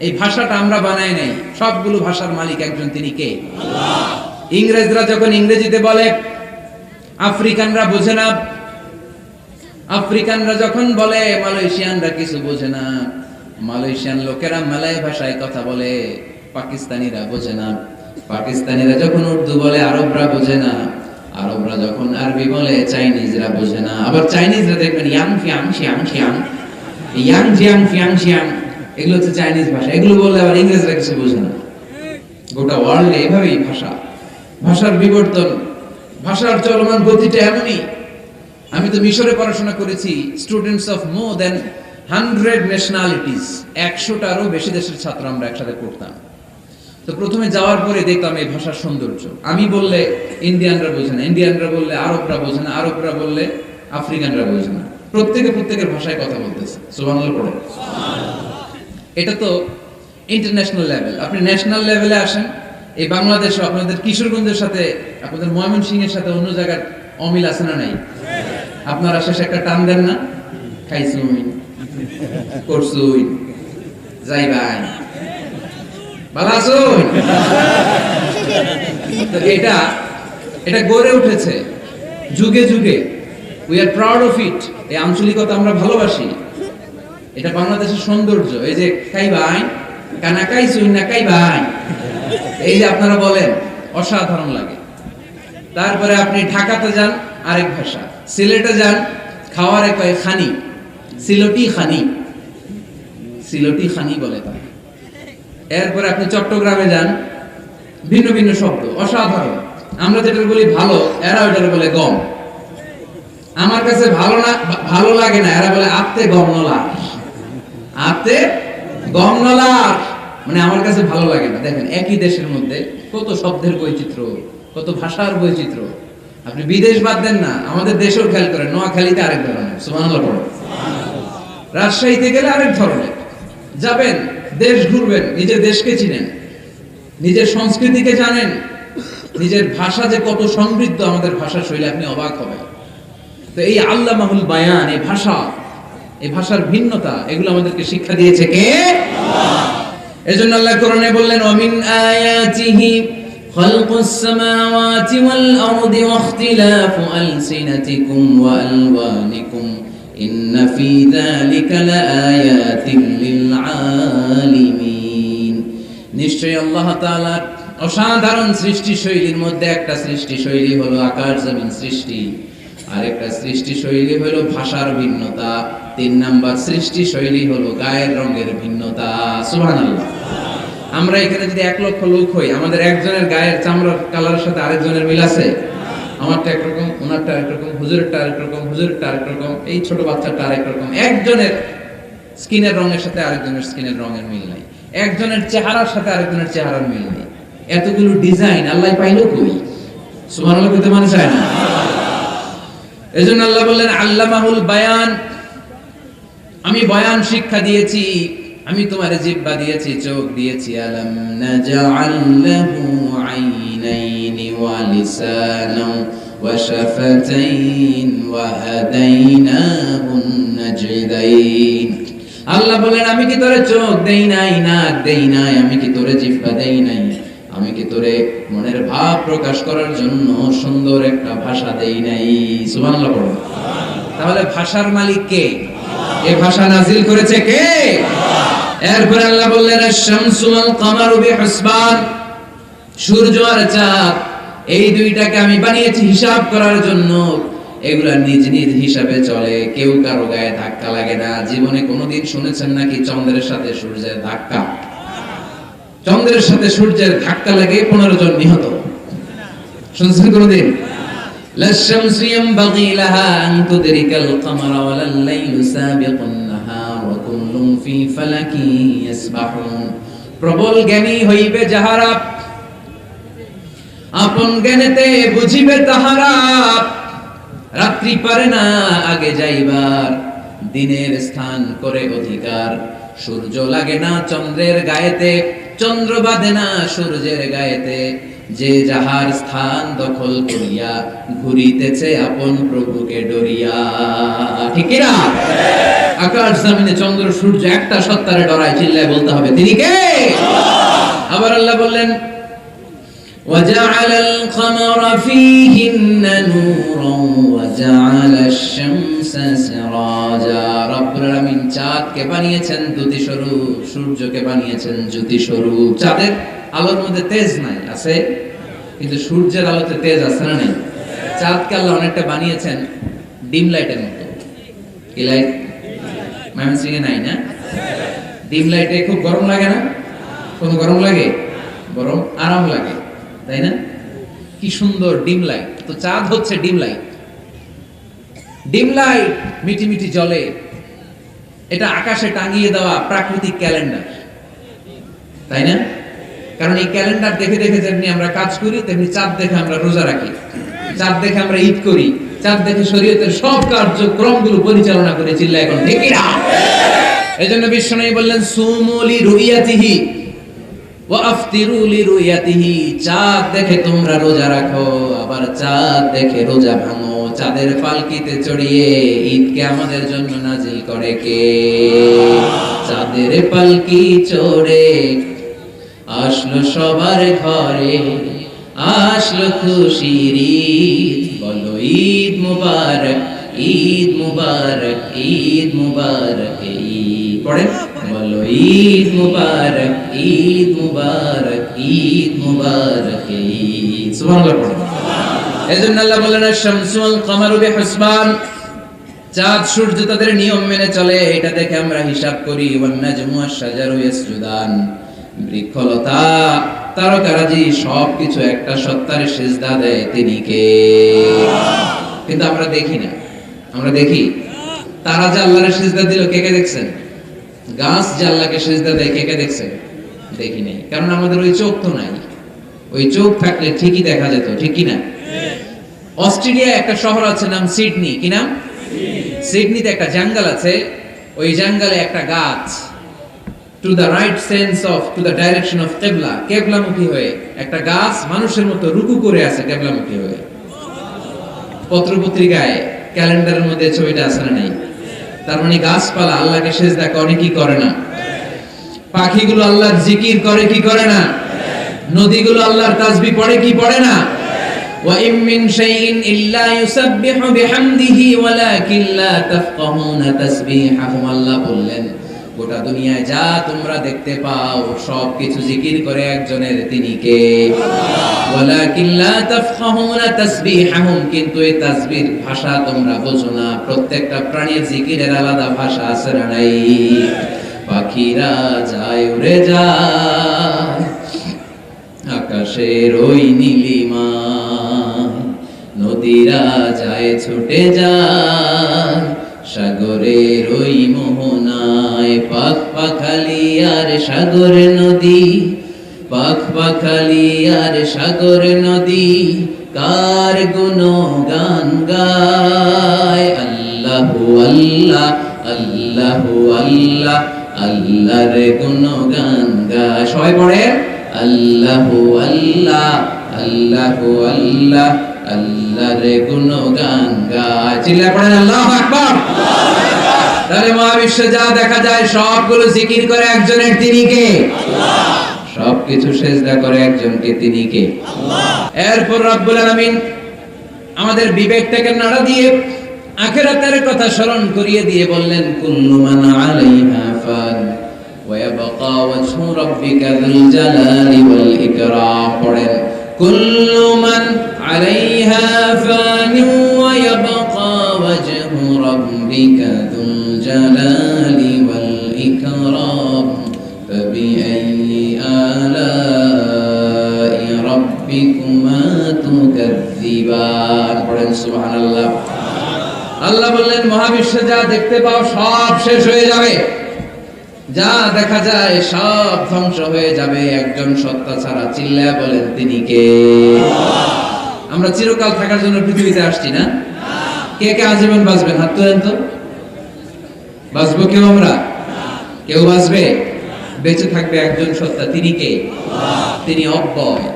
এই ভাষাটা আমরা বানাই নাই, সবগুলো ভাষার মালিক একজন, তিনি কে? আল্লাহ। ইংরেজরা যখন ইংরেজিতে বলে আফ্রিকানরা বোঝে না, আফ্রিকানরা যখন বলে মালয়েশিয়ানরা কিছু বোঝে না, মালয়েশিয়ান লোকেরা মালয় ভাষায় কথা বলে, পাকিস্তানিরা বোঝে না, পাকিস্তানিরা যখন উর্দু বলে আরবরা বোঝে না, আরবরা যখন আরবি বলে চাইনিজরা বোঝে না। আবার চাইনিজরা দেখবেন ইয়াং ফিয়াং শিয়াং শিয়াং, ইয়াং জিয়াং ফিয়াং শিয়াং, এগুলো হচ্ছে চাইনিজ ভাষা। এগুলো বললে আবার ইংরেজরা কিছু বোঝে না। গোটা ওয়ার্ল্ডে এভাবেই ভাষা, ভাষার বিবর্তন, ভাষার চলমান গতিটা এমনই। আমি তো মিশরে পড়াশোনা করেছি, students of more than 100 nationalities, 100টারও বেশি দেশের ছাত্র আমরা একসাথে পড়তাম। তো প্রথমে যাওয়ার পরে দেখতাম এই ভাষার সৌন্দর্য। আমি বললে ইন্ডিয়ানরা বোঝে না, ইন্ডিয়ানরা বললে আরবরা বোঝে না, আরবরা বললে আফ্রিকানরা বোঝে না। প্রত্যেকে প্রত্যেকের ভাষায় কথা বলতেছে। সুবহানাল্লাহ পড়ে। এটা তো ইন্টারন্যাশনাল লেভেল। আপনি ন্যাশনাল লেভেলে আসেন, এই বাংলাদেশে আপনাদের কিশোরগঞ্জের সাথে, আপনাদের ময়মনসিংহের সাথে অন্য জায়গার অমিল আছে না নাই? আপনারা শেষে একটা টান দেন না, খাইছুই করছুই যাই ভাই ভালো আছুই, তো এটা এটা গড়ে উঠেছে যুগে যুগে। We are proud of it. এই আঞ্চলিকতা আমরা ভালোবাসি, এটা বাংলাদেশের সৌন্দর্য। এই যে কাইবাই কানাকাই সুইনা কাইবাই, এই যে আপনারা বলেন, অসাধারণ লাগে। তারপরে আপনি ঢাকাতে যান, আরেক ভাষা। সিলেটে যান, খাওয়ারে কয় খানি, সিলটি খানি, সিলটি খানি বলে তারা। এরপরে আপনি চট্টগ্রামে যান, ভিন্ন ভিন্ন শব্দ, অসাধারণ। আমরা যেটা বলি ভালো, এরা ওইটা বলে গম। আমার কাছে ভালো না, ভালো লাগে না, এরা বলে আত্তে গম নলা, আত্তে গম নলা, মানে আমার কাছে ভালো লাগে না। দেখেন, একই দেশের মধ্যে কত শব্দের বৈচিত্র্য, কত ভাষার বৈচিত্র্য। আপনি বিদেশ বাদ দেন না, আমাদের দেশেও খেয়াল করেন। নোয়াখালীতে আরেক ধরনের, সুবহানাল্লাহ পড়ো। রাজশাহীতে গেলে আরেক ধরনের। যাবেন, দেশ ঘুরবেন, নিজের দেশকে চিনেন, নিজের সংস্কৃতিকে জানেন, নিজের ভাষা যে কত সমৃদ্ধ, আমাদের ভাষা শৈলী, আপনি অবাক হবেন। তো এই আল্লামাহুল বায়ান, এই ভাষা, এই ভাষার ভিন্নতা, এগুলো আমাদেরকে শিক্ষা দিয়েছে কে? এজন্য আল্লাহ কোরআনে বললেন, ওয়ামিন আয়াতিহি খালকুস সামাওয়াতি ওয়াল আরদি ওয়াখতিলাফু আলসিনাতিকুম ওয়া আলওয়ানিকুম ইন্না ফি যালিকা লাআয়াতিন লিল আলিমিন। নিশ্চয়ই আল্লাহ তাআলার অসাধারণ সৃষ্টি শৈলীর মধ্যে একটা সৃষ্টি শৈলী হলো আকাশ জমিন সৃষ্টি, আরেকটা সৃষ্টি শৈলী হলো ভাষার ভিন্নতা, 3 নাম্বার সৃষ্টি শৈলী হলো গায়ের রঙের ভিন্নতা। সুবহানাল্লাহ। আমরা এখানে যদি 1 লক্ষ লোক হই, আমাদের একজনের গায়ের চামড়ার কালারের সাথে আরেকজনের মিল আছে? আমারটা একরকম, ওনারটা একরকম, হুজুরেরটা আরেকরকম, হুজুরেরটা আরেকরকম, এই ছোট বাচ্চাটা আরেকরকম। একজনের স্কিনের রঙের সাথে আরেকজনের স্কিনের রঙের মিল নাই, একজনের চেহারার সাথে আরেকজনের চেহারার মিল নেই। এতগুলো ডিজাইন আল্লাহ পাইলো কই? সুবহানাল্লাহ কইতে মানে চায় না। এজন্য আল্লাহ বললেন আল্লামাহুল বায়ান, আমি বয়ান শিক্ষা দিয়েছি, আমি তোমার জিহ্বা দিয়েছি, চোখ দিয়েছি। আলাম নাজআল লাহু আইনাইনি ওয়া লিসানান ওয়া শাফাতাইন ওয়া হাদাইনাহুন নাজদাইন। আল্লাহ বলেন, আমি কি তোরে চোখ দেই নাই, নাক দেই নাই, আমি কি তোরে জিহ্বা দেই নাই, আমি কি তোরে মনের ভাব প্রকাশ করার জন্য সুন্দর একটা ভাষা দেই নাই? সুবহানাল্লাহ বলুন। তাহলে ভাষার মালিক কে? এই ভাষা নাজিল করেছে কে? এরপর আল্লাহ বললেন, আশ-শামসু ওয়াল কামারু বিহুসবান, সূর্য আর চাঁদ, এই দুইটাকে আমি বানিয়েছি হিসাব করার জন্য। এগুলা নিজ নিজ হিসাবে চলে, কেউ কারো গায়ে ধাক্কা লাগে না। জীবনে কোনোদিন শুনেছেন নাকি চন্দ্রের সাথে সূর্যের ধাক্কা? চন্দ্রের সাথে সূর্যের ধাক্কা লাগে 15 জন নিহত, শুনছেন কোনদিন? লাশ-শামসু ইয়ানবাগি লাহা আন তুদরিকাল কামারা ওয়ালাল লাইলু সাবিকুন নাহার ওয়া কুল্লুন ফি ফালাকি ইয়াসবাহুন। প্রবল জ্ঞানী হইবে যাহারা, আপন জ্ঞানেতে বুঝিবে তাহারা। রাত্রি পারে না আগে যাইবার, দিনের স্থান করে অধিকার। সূর্য লাগে না চন্দ্রের গায়েতে, চন্দ্র বাঁধে না সূর্যের গায়েতে। যে যাহার স্থান দখল করিয়া ঘুরিতেছে আপন প্রভুকে ডরিয়া। ঠিক কি না? আকাশ জমিনে চন্দ্র সূর্য একটা সত্তারে ডরায়, চিল্লায় বলতে হবে তিনি কে? আবার আল্লাহ বললেন, وَجَعَلَ الْقَمَرَ فِيهِنَّ نُورًا وَجَعَلَ الشَّمْسَ سِرَاجًا। রব্বুল আলামিন চাঁদকে বানিয়েছেন দ্যুতি স্বরূপ, সূর্যকে বানিয়েছেন জ্যোতি স্বরূপ। চাঁদের আলোর মধ্যে তেজ নাই, আছে, কিন্তু সূর্যের আলোতে তেজ আছে না নেই? চাঁদকে আল্লাহ অনেকটা বানিয়েছেন ডিম লাইটের মতো। কি লাইট? ময়মনসিংহে নাই না? ডিম লাইটে খুব গরম লাগে না? কোনো গরম লাগে? গরম আরাম লাগে, তাই না? কি সুন্দর ডিম লাইট। তো চাঁদ হচ্ছে ডিম লাইট। ডিম লাইট মিটি মিটি জ্বলে, এটা আকাশে টাঙিয়ে দেওয়া প্রাকৃতিক ক্যালেন্ডার, তাই না? কারণ এই ক্যালেন্ডার দেখে দেখে যেমনি আমরা কাজ করি, তেমনি চাঁদ দেখে আমরা রোজা রাখি, চাঁদ দেখে আমরা ঈদ করি, চাঁদ দেখে শরীয়তের সব কার্যক্রমগুলো পরিচালনা করে। চিল্লা এখন ঠিক না? এজন্য বিশ্বনবী বললেন, সুমু লিরুইয়াতিহি ওয়া আফতিরু লিরুইয়াতিহি। চাঁদ দেখে তোমরা রোজা রাখো, আবার চাঁদ দেখে রোজা ভাঙো। চাঁদের পালকিতে চড়িয়ে ঈদকে আমাদের জন্য নাজিল করে কে? চাঁদের পালকি চড়ে আসলো সবার ঘরে, আসলো খুশির ঈদ, বলো ঈদ মুবারক, ঈদ মুবারক, ঈদ মুবারক, ঈদ পড়েন, বলো ঈদ মুবারক, ঈদ মুবারক, ঈদ মুবারক, ঈদ। সুবহানাল্লাহ পড়েন। এজন্য আল্লাহ বলেন আশ-শামসু ওয়াল কামারু বিহুসবান, চাঁদ সূর্য তাদের নিয়ম মেনে চলে, এটা দেখে আমরা হিসাব করি। ওয়ান নাজমু ওয়াশ-শাজারু ইয়াসজুদান, বৃক্ষলতা তারকারাজি সবকিছু একটা সত্তার সিজদা দেয়, তিনি কে? কিন্তু আমরা দেখি না। আমরা দেখি তারা যে আল্লাহর সিজদা দিল, কে কে দেখছেন? গাছ যে আল্লাহকে সিজদা দেয়, কে কে দেখছেন? দেখি নাই, কারণ আমাদের ওই চোখ তো নাই। ওই চোখ থাকলে ঠিকই দেখা যেত, ঠিক কি না? অস্ট্রেলিয়া একটা শহর আছে নাম সিডনি, কি নাম? সিডনিতে একটা জঙ্গল আছে, ওই জঙ্গলে একটা গাছ to the right sense of, to the direction of কিবলা, কিবলামুখী হয়ে একটা গাছ মানুষের মতো রুকু করে আছে কিবলামুখী হয়ে। পত্রপত্রিকায় ক্যালেন্ডারের মধ্যে ছবিটা আছে না? নেই? তার মানে গাছপালা আল্লাহকে সিজদা করে কি করে না? পাখিগুলো আল্লাহর জিকির করে কি করে না? নদীগুলো আল্লাহর তাসবিহ পড়ে কি পড়ে না? ওয়া ইম মিন শাইইন ইল্লা ইউসাব্বিহু বিহামদিহি ওয়ালাকিন লা তাফকাহুনা তাসবিহাহুম। আল্লাহ বললেন গোটা দুনিয়ায় যা তোমরা দেখতে পাও সবকিছু জিকির করে একজনের, তিনি কে? ওয়ালাকিন লা তাফকাহুনা তাসবিহাহুম, কিন্তু এই তাসবিহর ভাষা তোমরা বোঝো না। প্রত্যেকটা প্রাণীর জিকিরের আলাদা ভাষা আছে না নাই? পাখিরা যায় উড়ে যায় আকাশের ওই নীলিমায়, নদীরা যায় ছুটে যায় সাগরের ওই মোহনায়। পাখ পাখালি আর সাগর নদী, পাখ পাখালি আর সাগর নদী, কার গুণগান গায়। আল্লাহু আল্লাহ, আল্লাহু আল্লাহ, আল্লাহর গুণগান গায়। সবাই পড়ে আল্লাহু আল্লাহ, আল্লাহু আল্লাহ, আল্লাহর গুণগান গায়। চিল্লায় পড়েন আল্লাহু আকবার। তাহলে মহাবিশ্বে যা দেখা যায় সবগুলো জিকির করে একজনের, তিনি কে? আল্লাহ। সবকিছু সিজদা করে একজনকে, তিনি কে? আল্লাহ। এরপর রব্বুল আলামিন আমাদের বিবেকটাকে নাড়া দিয়ে আখিরাতের কথা স্মরণ করিয়ে দিয়ে বললেন কুল্লু মান আলাইহা ফান ওয়া ইয়াবকা ওয়াজহু রাব্বিকা যুল জালালি ওয়াল ইকরাম। পড়েন কুল্লু মান আলাইহা ফান ওয়া ইয়াবকা ওয়াজহু রাব্বিকা যুল জালালি ওয়াল ইকরাম ফাবিআইয়ি আলাই রাব্বিকুমা তুকাযযিবান। পড়েন সুবহানাল্লাহ। আল্লাহ বললেন মহাবিশ্বে যা দেখতে পাও সব শেষ হয়ে যাবে, যা দেখা যায় সব ধ্বংস হয়ে যাবে একজন সত্তা ছাড়া। চিল্লায়া বলেন তিনি কে? আমরা চিরকাল থাকার জন্য পৃথিবীতে আসছি না? কে কে আজীবন বাঁচবেন? হাত তোলেন তো। বাঁচবো কেউ? আমরা কেউ বাঁচবে? বেঁচে থাকবে একজন সত্তা, তিনি কে? তিনি অব্যয়,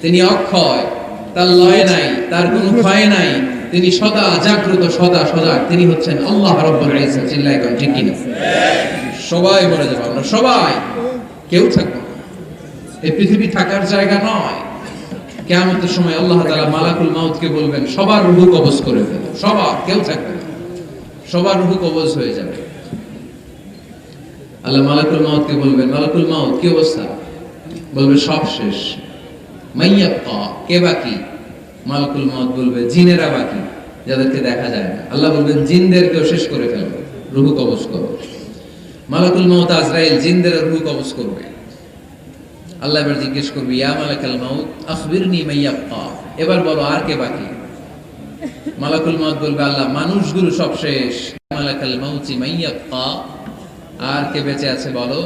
তিনি অক্ষয়, তার লয় নাই, তার কোনো ক্ষয় নাই, তিনি সদা জাগ্রত, সদা সজাগ, তিনি হচ্ছেন আল্লাহ রাব্বুল ইজ্জত। চিল্লায় কোন ঠিক কিনা? সবাই মরে যাবো আমরা, সবাই, কেউ থাকবো না। এই পৃথিবী থাকার জায়গা নয়। কিয়ামতের সময় আল্লাহ তাআলা মালাকুল মাউতকে বলবেন সবার রূহ কবজ করে ফেলো, সবার, কেউ থাকবে না, সবার রূহ কবজ হয়ে যাবে। আল্লাহ মালাকুল মাউতকে বলবেন মালাকুল মাউত কি অবস্থা? বলবে সব শেষ। মাইয়াবকা, কে বাকি? মালাকুল মাউত বলবে জিনেরা বাকি, যাদেরকে দেখা যায় না। আল্লাহ বলবেন জিনদেরকেও শেষ করে ফেলবে, রূহ কবজ করো। মালাকুল মাউত আজরাইল জিনদের রূহ কবজ করবে। আল্লাহ এবার জিজ্ঞেস করবে ইয়া মালাকাল মাউত আখবিরনি মাইয়াবকা, এবার বলো আর কে বাকি? মালাকুল মাউত বলবে আল্লাহ মানুষগুলো সব শেষ। মালাকাল মাউতি মাইয়াবকা, আর কে বেঁচে আছে বলো?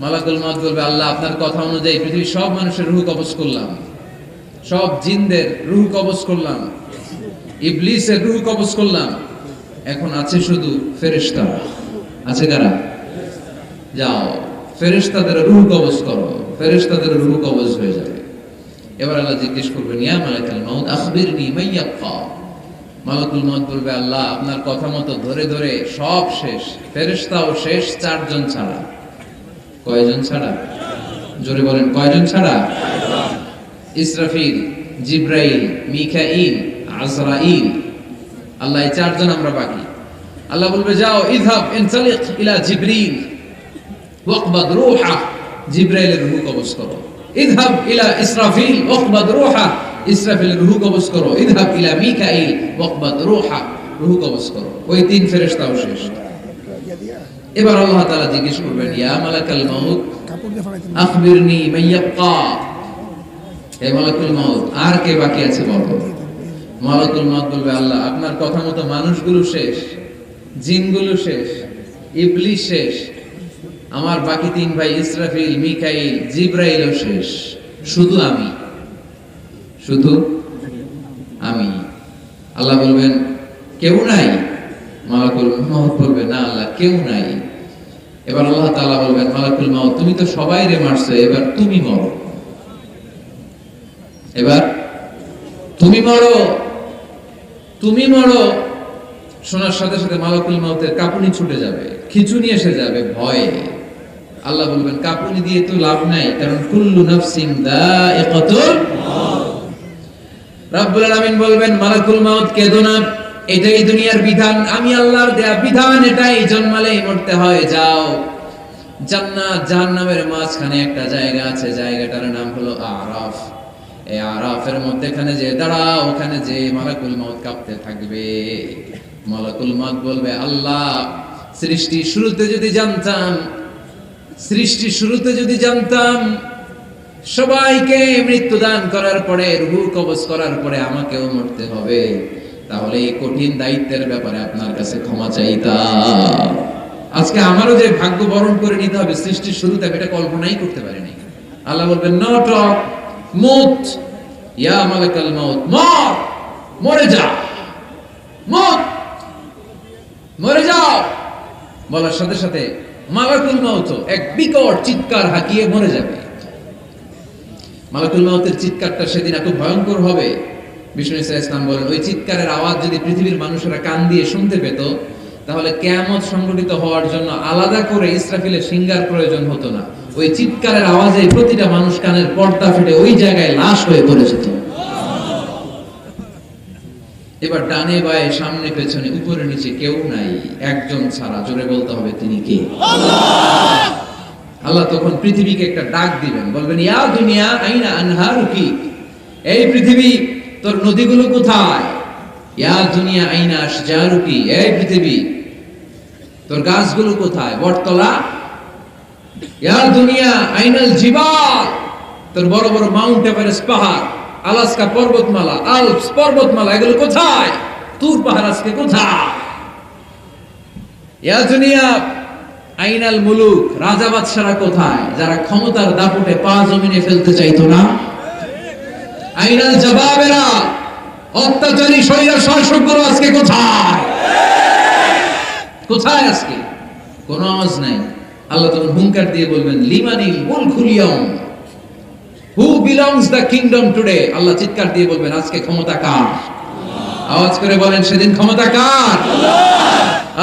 মালাকুল মাউত বলবে আল্লাহ আপনার কথা অনুযায়ী পৃথিবীর সব মানুষের রূহ কবজ করলাম, সব জিনদের রূহ কবজ করলাম, ইবলিসের রূহ কবজ করলাম, এখন আছে শুধু ফেরেশতারা। আছে কারা? যাও ফেরেশতাদের রূহ কবজ করো, ফেরেশতাদের রূহ কবজ হয়ে যাবে। এবার আল্লাহ জিজ্ঞেস করবেন ইয়া মালাকাল মাউত আখবিরনি মাইয়াবকা। মালাকুল মাউত বলবে আল্লাহ আপনার কথা মতো ধরে ধরে সব শেষ, ফেরেশতাও শেষ, চারজন ছাড়া। কয়জন ছাড়া? জোরে বলেন কয়জন ছাড়া? ইসরাফিল, জিব্রাইল, মিকাইল, আজরাইল। আল্লাহ এই চারজন আমরা বাকি। আল্লাহ বলবে যাও ইযহাব ইনতালিক ইলা জিবরিল ওয়াকবাদ রূহা, জিব্রাইলের রূহ কবজ করো। ইযহাব ইলা ইসরাফিল ওয়াকবাদ রূহা, ইসরাফিলের রূহ কবজ করো। ইযহাব ইলা মিকাইল ওয়াকবাদ রূহা, রূহ কবজ করো। ওই তিন ফেরেশতাও শেষ। এবার আল্লাহ তাআলা জিজ্ঞেস করবেন ইয়া মালাকাল মাউত আখবিরনি মান ইয়াবকা, হে মালাকুল মাউত আর কে বাকি আছে বলো। মালাকুল মাউত বলবে আল্লাহ আপনার কথা মতো মানুষগুলো শেষ, জিনগুলো শেষ, ইবলিস শেষ, আমার বাকি তিন ভাই ইসরাফিল, মিকাইল, জিব্রাইলও শেষ, শুধু আমি, শুধু আমি। আল্লাহ বলবেন কেউ নাই? মালাকুল মাউত বলবে না আল্লাহ কেউ নাই। এবার আল্লাহ তাআলা বলবেন মালাকুল মাউত তুমি তো সবাইরে মারছো, এবার তুমি মরো, এবার তুমি মরো, তুমি মরো। শোনার সাথে সাথে মালাকুল মাউতের কাঁপুনি ছুটে যাবে, খিঁচুনি এসে যাবে ভয়ে। আল্লাহ বলবেন কাঁপুনি দিয়ে তো লাভ নাই, কারণ কুল্লু নাফসিন যায়িকাতুল মাউত। রব্বুল আলামিন বলবেন মালাকুল মাউত কেঁদো না, এটাই দুনিয়ার বিধান, আমি আল্লাহর দেয়া বিধান, এটাই জন্মালেই মরতে হয়। যাও জান্নাত জাহান্নামের মাঝখানে একটা জায়গা আছে, জায়গাটার নাম হলো আরাফ। এই আরাফের মধ্যখানে যে দাঁড়াও, ওখানে যে মালাকুল মাউত কাঁপতে থাকবে। মালাকুল মাউত বলবে আল্লাহ সৃষ্টির শুরুতে যদি জানতাম, সৃষ্টির শুরুতে যদি জানতাম সবাইকে মৃত্যু দান করার পরে, রূহ কবজ করার পরে আমাকেও মরতে হবে, তাহলে এই কঠিন দায়িত্বের ব্যাপারে আপনার কাছে ক্ষমা চাইতাম। আজকে আমারও যে ভাগ্য বরণ করে নিতে হবে সৃষ্টির শুরুতে, এটা কল্পনাই করতে পারিনি। আল্লাহ বলবেন নো টক, মুত ইয়া মালাকাল মাউত, মর, মরে যা, মুত, মরে যাও। বলার সাথে সাথে মালাকুল মাউত এক বিকট চিৎকার হাঁকিয়ে মরে যাবে। মালাকুল মাউতের চিৎকারটা সেদিন এত ভয়ঙ্কর হবে, বিষ্ণু ইসলাম বলেন ওই চিৎকারের আওয়াজ যদি পৃথিবীর মানুষেরা কান দিয়ে শুনতে পেত, তাহলে কিয়ামত সংঘটিত হওয়ার জন্য আলাদা করে ইসরাফিলের সিংহার প্রয়োজন হতো না। ওই চিৎকারের আওয়াজে প্রতিটা মানুষ কানের পর্দা ফেটে ওই জায়গায় লাশ হয়ে পড়ে যেত। এবার ডানে বায়ে সামনে পেছনে উপরে নিচে কেউ নাই, একজন ছাড়া। জোরে বলতে হবে তিনি কে? আল্লাহ তখন পৃথিবীকে একটা ডাক দিবেন, বলবেন ইয়া দুনিয়া আইনা আনহারুকি, এই পৃথিবী তোর নদীগুলো কোথায়? ইয়া দুনিয়া আইনা আশজারুকি, এই পৃথিবী তোর গাছগুলো কোথায়? বটতলা। ইয়া দুনিয়া আইনাল জিবাল, তোর বড় বড় মাউন্ট এভারেস্ট পাহাড়, আলাস্কা পর্বতমালা, আলপস পর্বতমালা, এগুলো কোথায়? তুর পাহাড় আজকে কোথায়? ইয়া দুনিয়া আইনাল মুলুক, রাজা বাদশারা কোথায়, যারা ক্ষমতার দাপটে পা জমিনে ফেলতে চাইতো না? আইনাল জবাবেরা, অত্যাচারী শরীর শাসকগুলো আজকে কোথায়? কোথায় আজকে? কোন আওয়াজ নাই। আল্লাহ তখন হুঙ্কার দিয়ে বলবেন লিমানিল মুলকুল ইয়াউম, who belongs the kingdom today. আল্লাহ চিৎকার দিয়ে বলবেন আজকে ক্ষমতা কার? আওয়াজ করে বলেন সেদিন ক্ষমতা কার?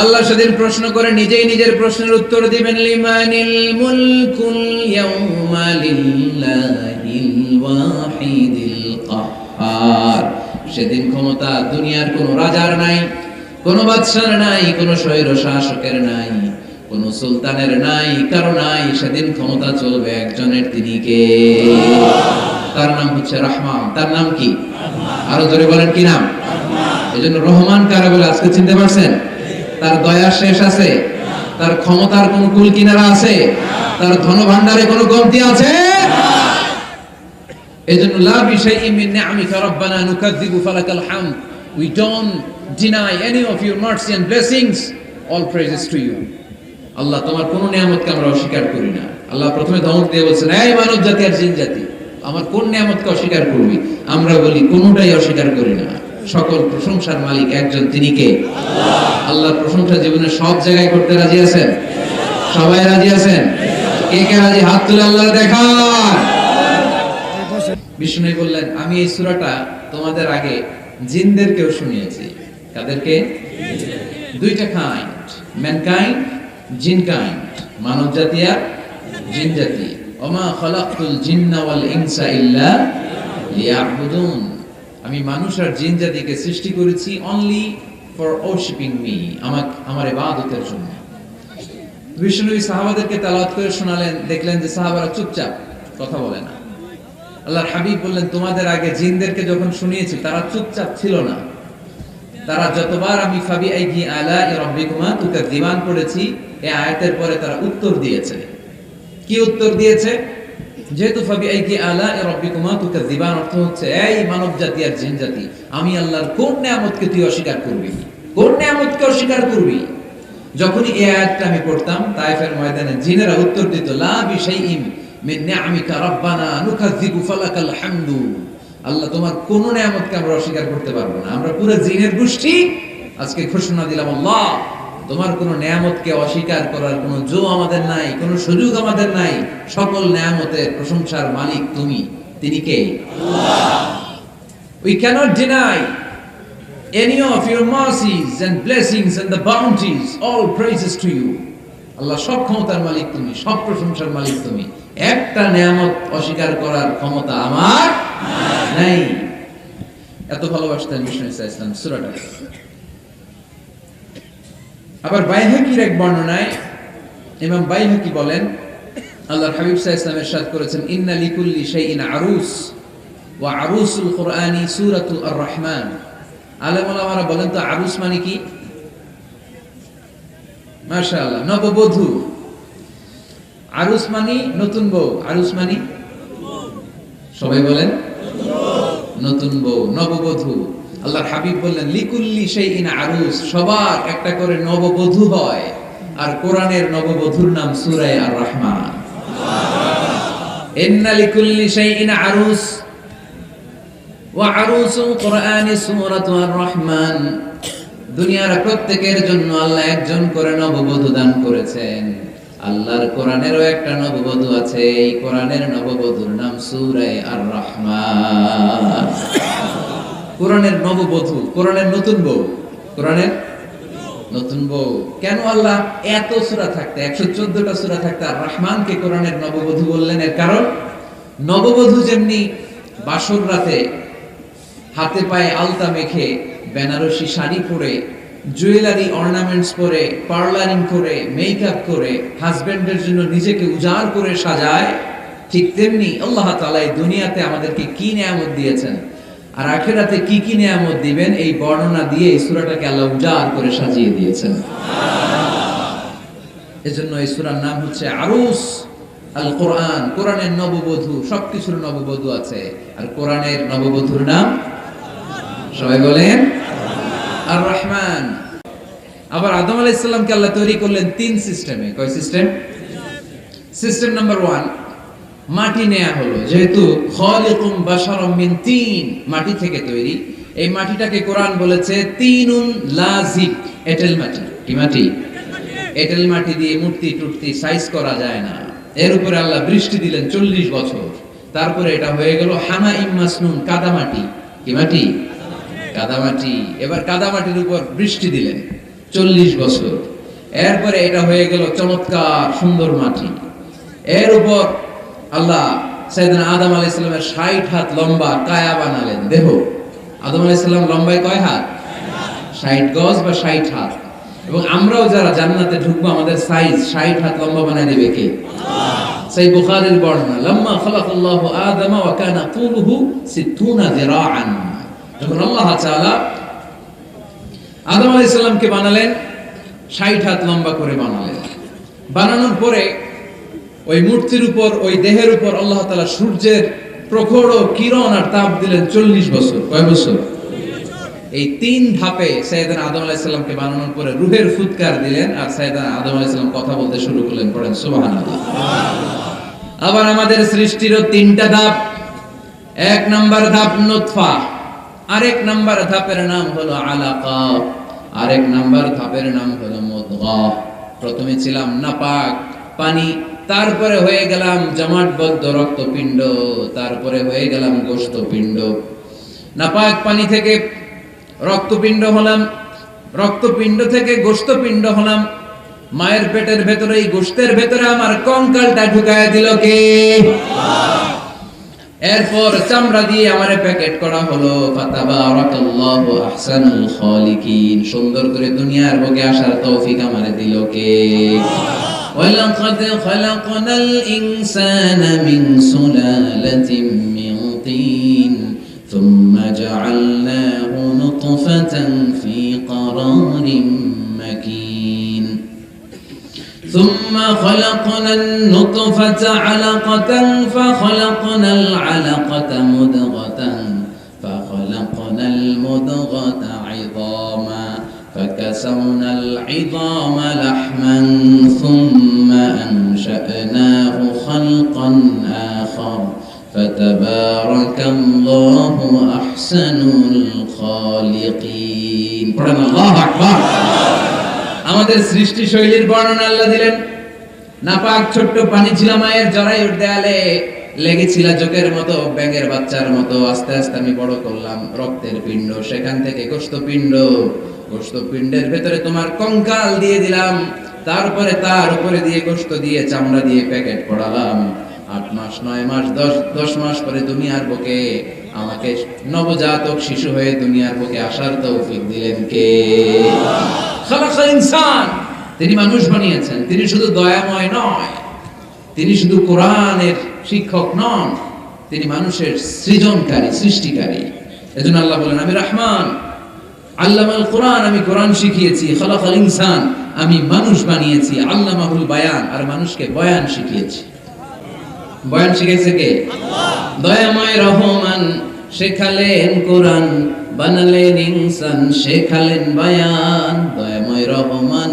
আল্লাহ সেদিন প্রশ্ন করে নিজেই নিজের প্রশ্নের উত্তর দিবেন লিমানিল মুলকুল ইয়াউমা লিল্লাহিল ওয়াহিদিল কাহ্হার। সেদিন ক্ষমতা দুনিয়ার কোন রাজার নাই, কোন বাদশার নাই, কোন স্বৈর শাসকের নাই, কোন সুলতানের নাই, কারো নাই। সেদিন ক্ষমতা চলবে একজনের, তিনি কে? তার নাম হচ্ছে রহমান। তার নাম কি? আরো জোরে বলেন কি নাম? এজন্য রহমান কারা বলে আজকে চিনতে পারছেন? তার দয়া শেষ আছে? তার ক্ষমতার কোন কুল কিনারা আছে? তার ধন ভান্ডারে কোন কমতি আছে? এজন্য লা বিশাইইন মিন নি'আমিকা রাব্বানা নুকাযযিবু ফালাকাল হামদ, we don't deny any of your mercy and blessings, all praises to you। আল্লাহ তোমার কোন নিয়ামতকে আমরা অস্বীকার করি না। আল্লাহ প্রথমে ধমক দিয়ে বলছেন এই মানব জাতি আর জিন জাতি, আমার কোন নিয়ামতকে অস্বীকার করবি? আমরা বলি কোনটাই অস্বীকার করি না। সকল প্রশংসার মালিক একজন, তিনি কে? আল্লাহ। আল্লাহর প্রশংসা জীবনে সব জায়গায় করতে রাজি আছেন? সবাই রাজি আছেন? কে কে রাজি? হাত তুলে আল্লাহ দেখান। বিষ্ণু বললেন আমি এই সূরাটা তোমাদের আগে জিনদেরকেও শুনিয়েছি। কাদেরকে? দুইটা কাইন্ড, ম্যানকাইন্ড, জিনকাইন্ড, মানব জাতি আর জিন জাতি। ওমা খালাকতুল জিন্না ওয়াল ইনসা ইল্লা লিয়াবুদুন, আমি মানুষ আর জিন জাতিকে সৃষ্টি করেছি অনলি ফর ওরশিপিং মি, আমার ইবাদতের জন্য। বিষ্ণুনবী সাহাবাদেরকে তেলাওয়াত করে শোনালেন, দেখলেন যে সাহাবারা চুপচাপ, কথা বলে না। আল্লাহর হাবিব বললেন, তোমাদের আগে জিনদেরকে যখন শুনিয়েছি তারা চুপচাপ ছিল না, তারা যতবার আমি ফাবি আইকি আলা রাব্বিকুমা তুকাযিবান পড়েছি, এই আয়াতের পরে তারা উত্তর দিয়েছে। কি উত্তর দিয়েছে? যেহেতু ফাবি আইকি আলা রাব্বিকুমা তুকাযিবান অর্থ হচ্ছে, এই মানব জাতি আর জিন জাতি, আমি আল্লাহর কোন নিয়ামতকে তুই অস্বীকার করবি, কোন নিয়ামতকে অস্বীকার করবি? যখনই এই আয়াতটা আমি পড়তাম তায়েফের ময়দানে জিনেরা উত্তর দিত, লা বিশাইইন মিন নিআমিকা রাব্বানা নুকাযিবু ফালাকাল হামদু। আল্লাহ, তোমার কোন নিয়ামতকে আমরা অস্বীকার করতে পারবো না। আমরা পুরো জিনের গোষ্ঠী আজকে ঘোষণা দিলাম, আল্লাহ তোমার কোন নিয়ামতকে অস্বীকার করার কোন জো আমাদের নাই, কোন সুযোগ আমাদের নাই। সকল নিয়ামতের প্রশংসার মালিক তুমি। তিনি কে? আল্লাহ। We cannot deny any of your mercies and blessings and the bounties. All praises to you. আল্লাহ, সব ক্ষমতার মালিক তুমি, সব প্রশংসার মালিক তুমি। একটা নিয়ামত অস্বীকার করার ক্ষমতা আমার নাই। এত ভালোবাসতেন বিষ্ণু ইসলাম সূরাটা। আবার বাইহাকির এক বর্ণনায় ইমাম বাইহাকি বলেন, আল্লাহর হাবিব সাল্লাল্লাহু আলাইহি ওয়াসাল্লাম ইরশাদ করেছেন, ইন্না লিকুল্লি শাইইন আরুস ওয়া আরুসুল কুরআনি সূরাতুল আর-রাহমান। আলেম ওলামারা বলেন তো আরুস মানে কি? মাশাআল্লাহ, নববধূ। আরুস মানে নতুন বউ, আরুস মানে সবাই বলেন নতুন বউ, নববধূ। আল্লাহর হাবিব বললেন, লিকুল্লি শাইইন আরুস, সবার একটা করে নববধূ হয়। আর কোরআনের নববধূর নাম সূরা আর-রাহমান। ইন্না লিকুল্লি শাইইন আরুস ওয়া আরুসুল কুরআনি সূরাতু আর-রাহমান। দুনিয়ার প্রত্যেকের জন্য আল্লাহ একজন করে নববধূ দান করেছেন। আল্লাহর কোরআনেরও একটা নববধূ আছে, এই কোরআনের নববধূর নাম সূরা আর-রাহমান। কোরআনের নববধূ, কোরআনের নতুন বউ, কোরআনের নতুন বউ। কেন আল্লাহ এত সূরা থাকতে, 114টা সূরা থাকতে আর রহমানকে কোরআনের নববধূ বললেন? এর কারণ, নববধূ যেমনি বাসর রাতে হাতে পায়ে আলতা মেখে, বেনারসি শাড়ি পরে, জুয়েলারি অর্নামেন্টস পরে, পার্লারিং করে, মেকআপ করে হাজবেন্ডের জন্য নিজেকে উজাড় করে সাজায়, ঠিক তেমনি আল্লাহ তাআলা এই দুনিয়াতে আমাদেরকে কি নিয়ামত দিয়েছেন আর আখিরাতে কি কি নিয়ামত দিবেন, এই বর্ণনা দিয়ে এই সূরাটাকে আল্লাহ উজাড় করে সাজিয়ে দিয়েছেন। এজন্য এই সূরার নাম হচ্ছে আরুস আল কোরআন, কোরআনের নববধূ। সবকিছুর নববধূ আছে, আর কোরআনের নববধূর নাম সবাই বলেন আর রহমান। আবার আদম আলাইহিস সালামকে আল্লাহ তৈরি করলেন 3 সিস্টেমে। কয় সিস্টেম? সিস্টেম নাম্বার 1, মাটি নেয়া হলো। যেহেতু খালিকুম বাশারাম মিন তিন, মাটি থেকে তৈরি, এই মাটিটাকে কোরআন বলেছে তিনুন লাযিব, এঁটেল মাটি। কি মাটি? এঁটেল মাটি দিয়ে মূর্তি টুর্তি সাইজ করা যায় না। এর উপরে আল্লাহ বৃষ্টি দিলেন 40 বছর, তারপরে এটা হয়ে গেল হামাইম মাসনুন, কাদামাটি। কি মাটি? কাদামাটি। এবার কাদামাটির উপর বৃষ্টি দিলেন 40 বছর, এরপরে এটা হয়ে গেল চমৎকার সুন্দর মাটি। এর উপর আল্লাহ সাইয়েদনা আদম আলাইহিস সালামের 60 হাত লম্বা কায়া বানালেন, দেহ। আদম আলাইহিস সালাম লম্বায় কয় হাত? 60 গজ বা 60 হাত। এবং আমরাও যারা জান্নাতে ঢুকবো, আমাদের সাইজ 60 হাত লম্বা বানায় দিবে কে? আল্লাহ। সহিহ বুখারীর বর্ণনা, লাম্মা খালাকাল্লাহু আদম ওয়া কানা তুলুহু 60 যিরাআন। যখন আল্লাহ তাআলা আদম আলাইহিস সালামকে বানালেন, 60 হাত লম্বা করে বানালেন। বানানোর পরে ওই মূর্তির উপর, ওই দেহের উপর আল্লাহ তাআলা সূর্যের প্রখর কিরণ আর তাপ দিলেন 40 বছর। কয় বছর? এই 3 ধাপে সাইয়েদনা আদম আলাইহিস সালামকে বানানোর পরে রূহের ফুৎকার দিলেন, আর সাইয়েদনা আদম আলাইহিস সালাম কথা বলতে শুরু করলেন। পড়েন সুবহানাল্লাহ। আবার আমাদের সৃষ্টিরও 3টা ধাপ। 1 নাম্বার ধাপ নুতফা, আরেক নাম্বার ধাপের নাম হলো আলাকা, আরেক নাম্বার ধাপের নাম হলো মুদগা। প্রথমে ছিলাম নাপাক পানি, তারপরে হয়ে গেলাম জমাটবদ্ধ রক্তপিণ্ড, তারপরে হয়ে গেলাম গোশতপিণ্ড। নাপাক পানি থেকে রক্তপিণ্ড হলাম, রক্তপিণ্ড থেকে গোশতপিণ্ড হলাম। মায়ের পেটের ভেতরে, এই গোশতের ভেতরে আমার কঙ্কালটা ঢুকায় দিল কে? আল্লাহ। এরপর চামড়া দিয়ে আমারে প্যাকেট করা হলো, ফাতাবারাকাল্লাহু আহসানুল খালিকিন, সুন্দর করে দুনিয়ার বুকে আসার তৌফিক আমারে দিল কে? ওয়ালাকাদ খালাকনাল ইনসানা মিন সুলালাতিন মিন তিন সুম্মা জাআলনাহু নুতফাতান ফি قرارٍ مكين ثم خلقنا النطفة علقة فخلقنا العلقة مضغة فخلقنا المضغة عظاما فكسونا العظام لحما ثم أنشأناه خلقا آخر فتبارك الله أحسن الخالقين. الله أكبر. আমাদের সৃষ্টি শৈলীর বর্ণনা আল্লাহ দিলেন। নাপাক ছোট্ট পানি ছিল মায়ের জরায়ুর দেয়ালে, লেগেছিল জোকের মতো, ব্যাঙের বাচ্চার মতো। আস্তে আস্তে আমি বড় করলাম রক্তের পিণ্ড, সেখান থেকে গোশতপিণ্ড, গোশতপিণ্ডের ভেতরে তোমার কঙ্কাল দিয়ে দিলাম, তারপরে তার উপরে দিয়ে গোশত দিয়ে চামড়া দিয়ে প্যাকেট পড়ালাম। 8 মাস 9 মাস 10 মাস পরে দুনিয়ার বুকে আমাকে নবজাতক শিশু হয়ে দুনিয়ার বুকে আসার তৌফিক দিলেন কে? খালাকাল ইনসান, তিনি মানুষ বানিয়েছেন। তিনি শুধু দয়াময় নয়, তিনি শুধু কোরআনের শিক্ষক নন, তিনি মানুষের সৃজনকারী, সৃষ্টিকারী। এজন্য আল্লাহ বলেন, আমি রহমান, আল্লামাল কোরআন, আমি কোরআন শিখিয়েছি। খালাকাল ইনসান, আমি মানুষ বানিয়েছি। আল্লামাহুল বায়ান, আর মানুষকে বয়ান শিখিয়েছি। বয়ান শিখাইছে কে? আল্লাহ। দয়াময় রহমান শেখালেন কোরআন, বানালেন ইনসান, শেখালেন বায়ান। দয়াময় রহমান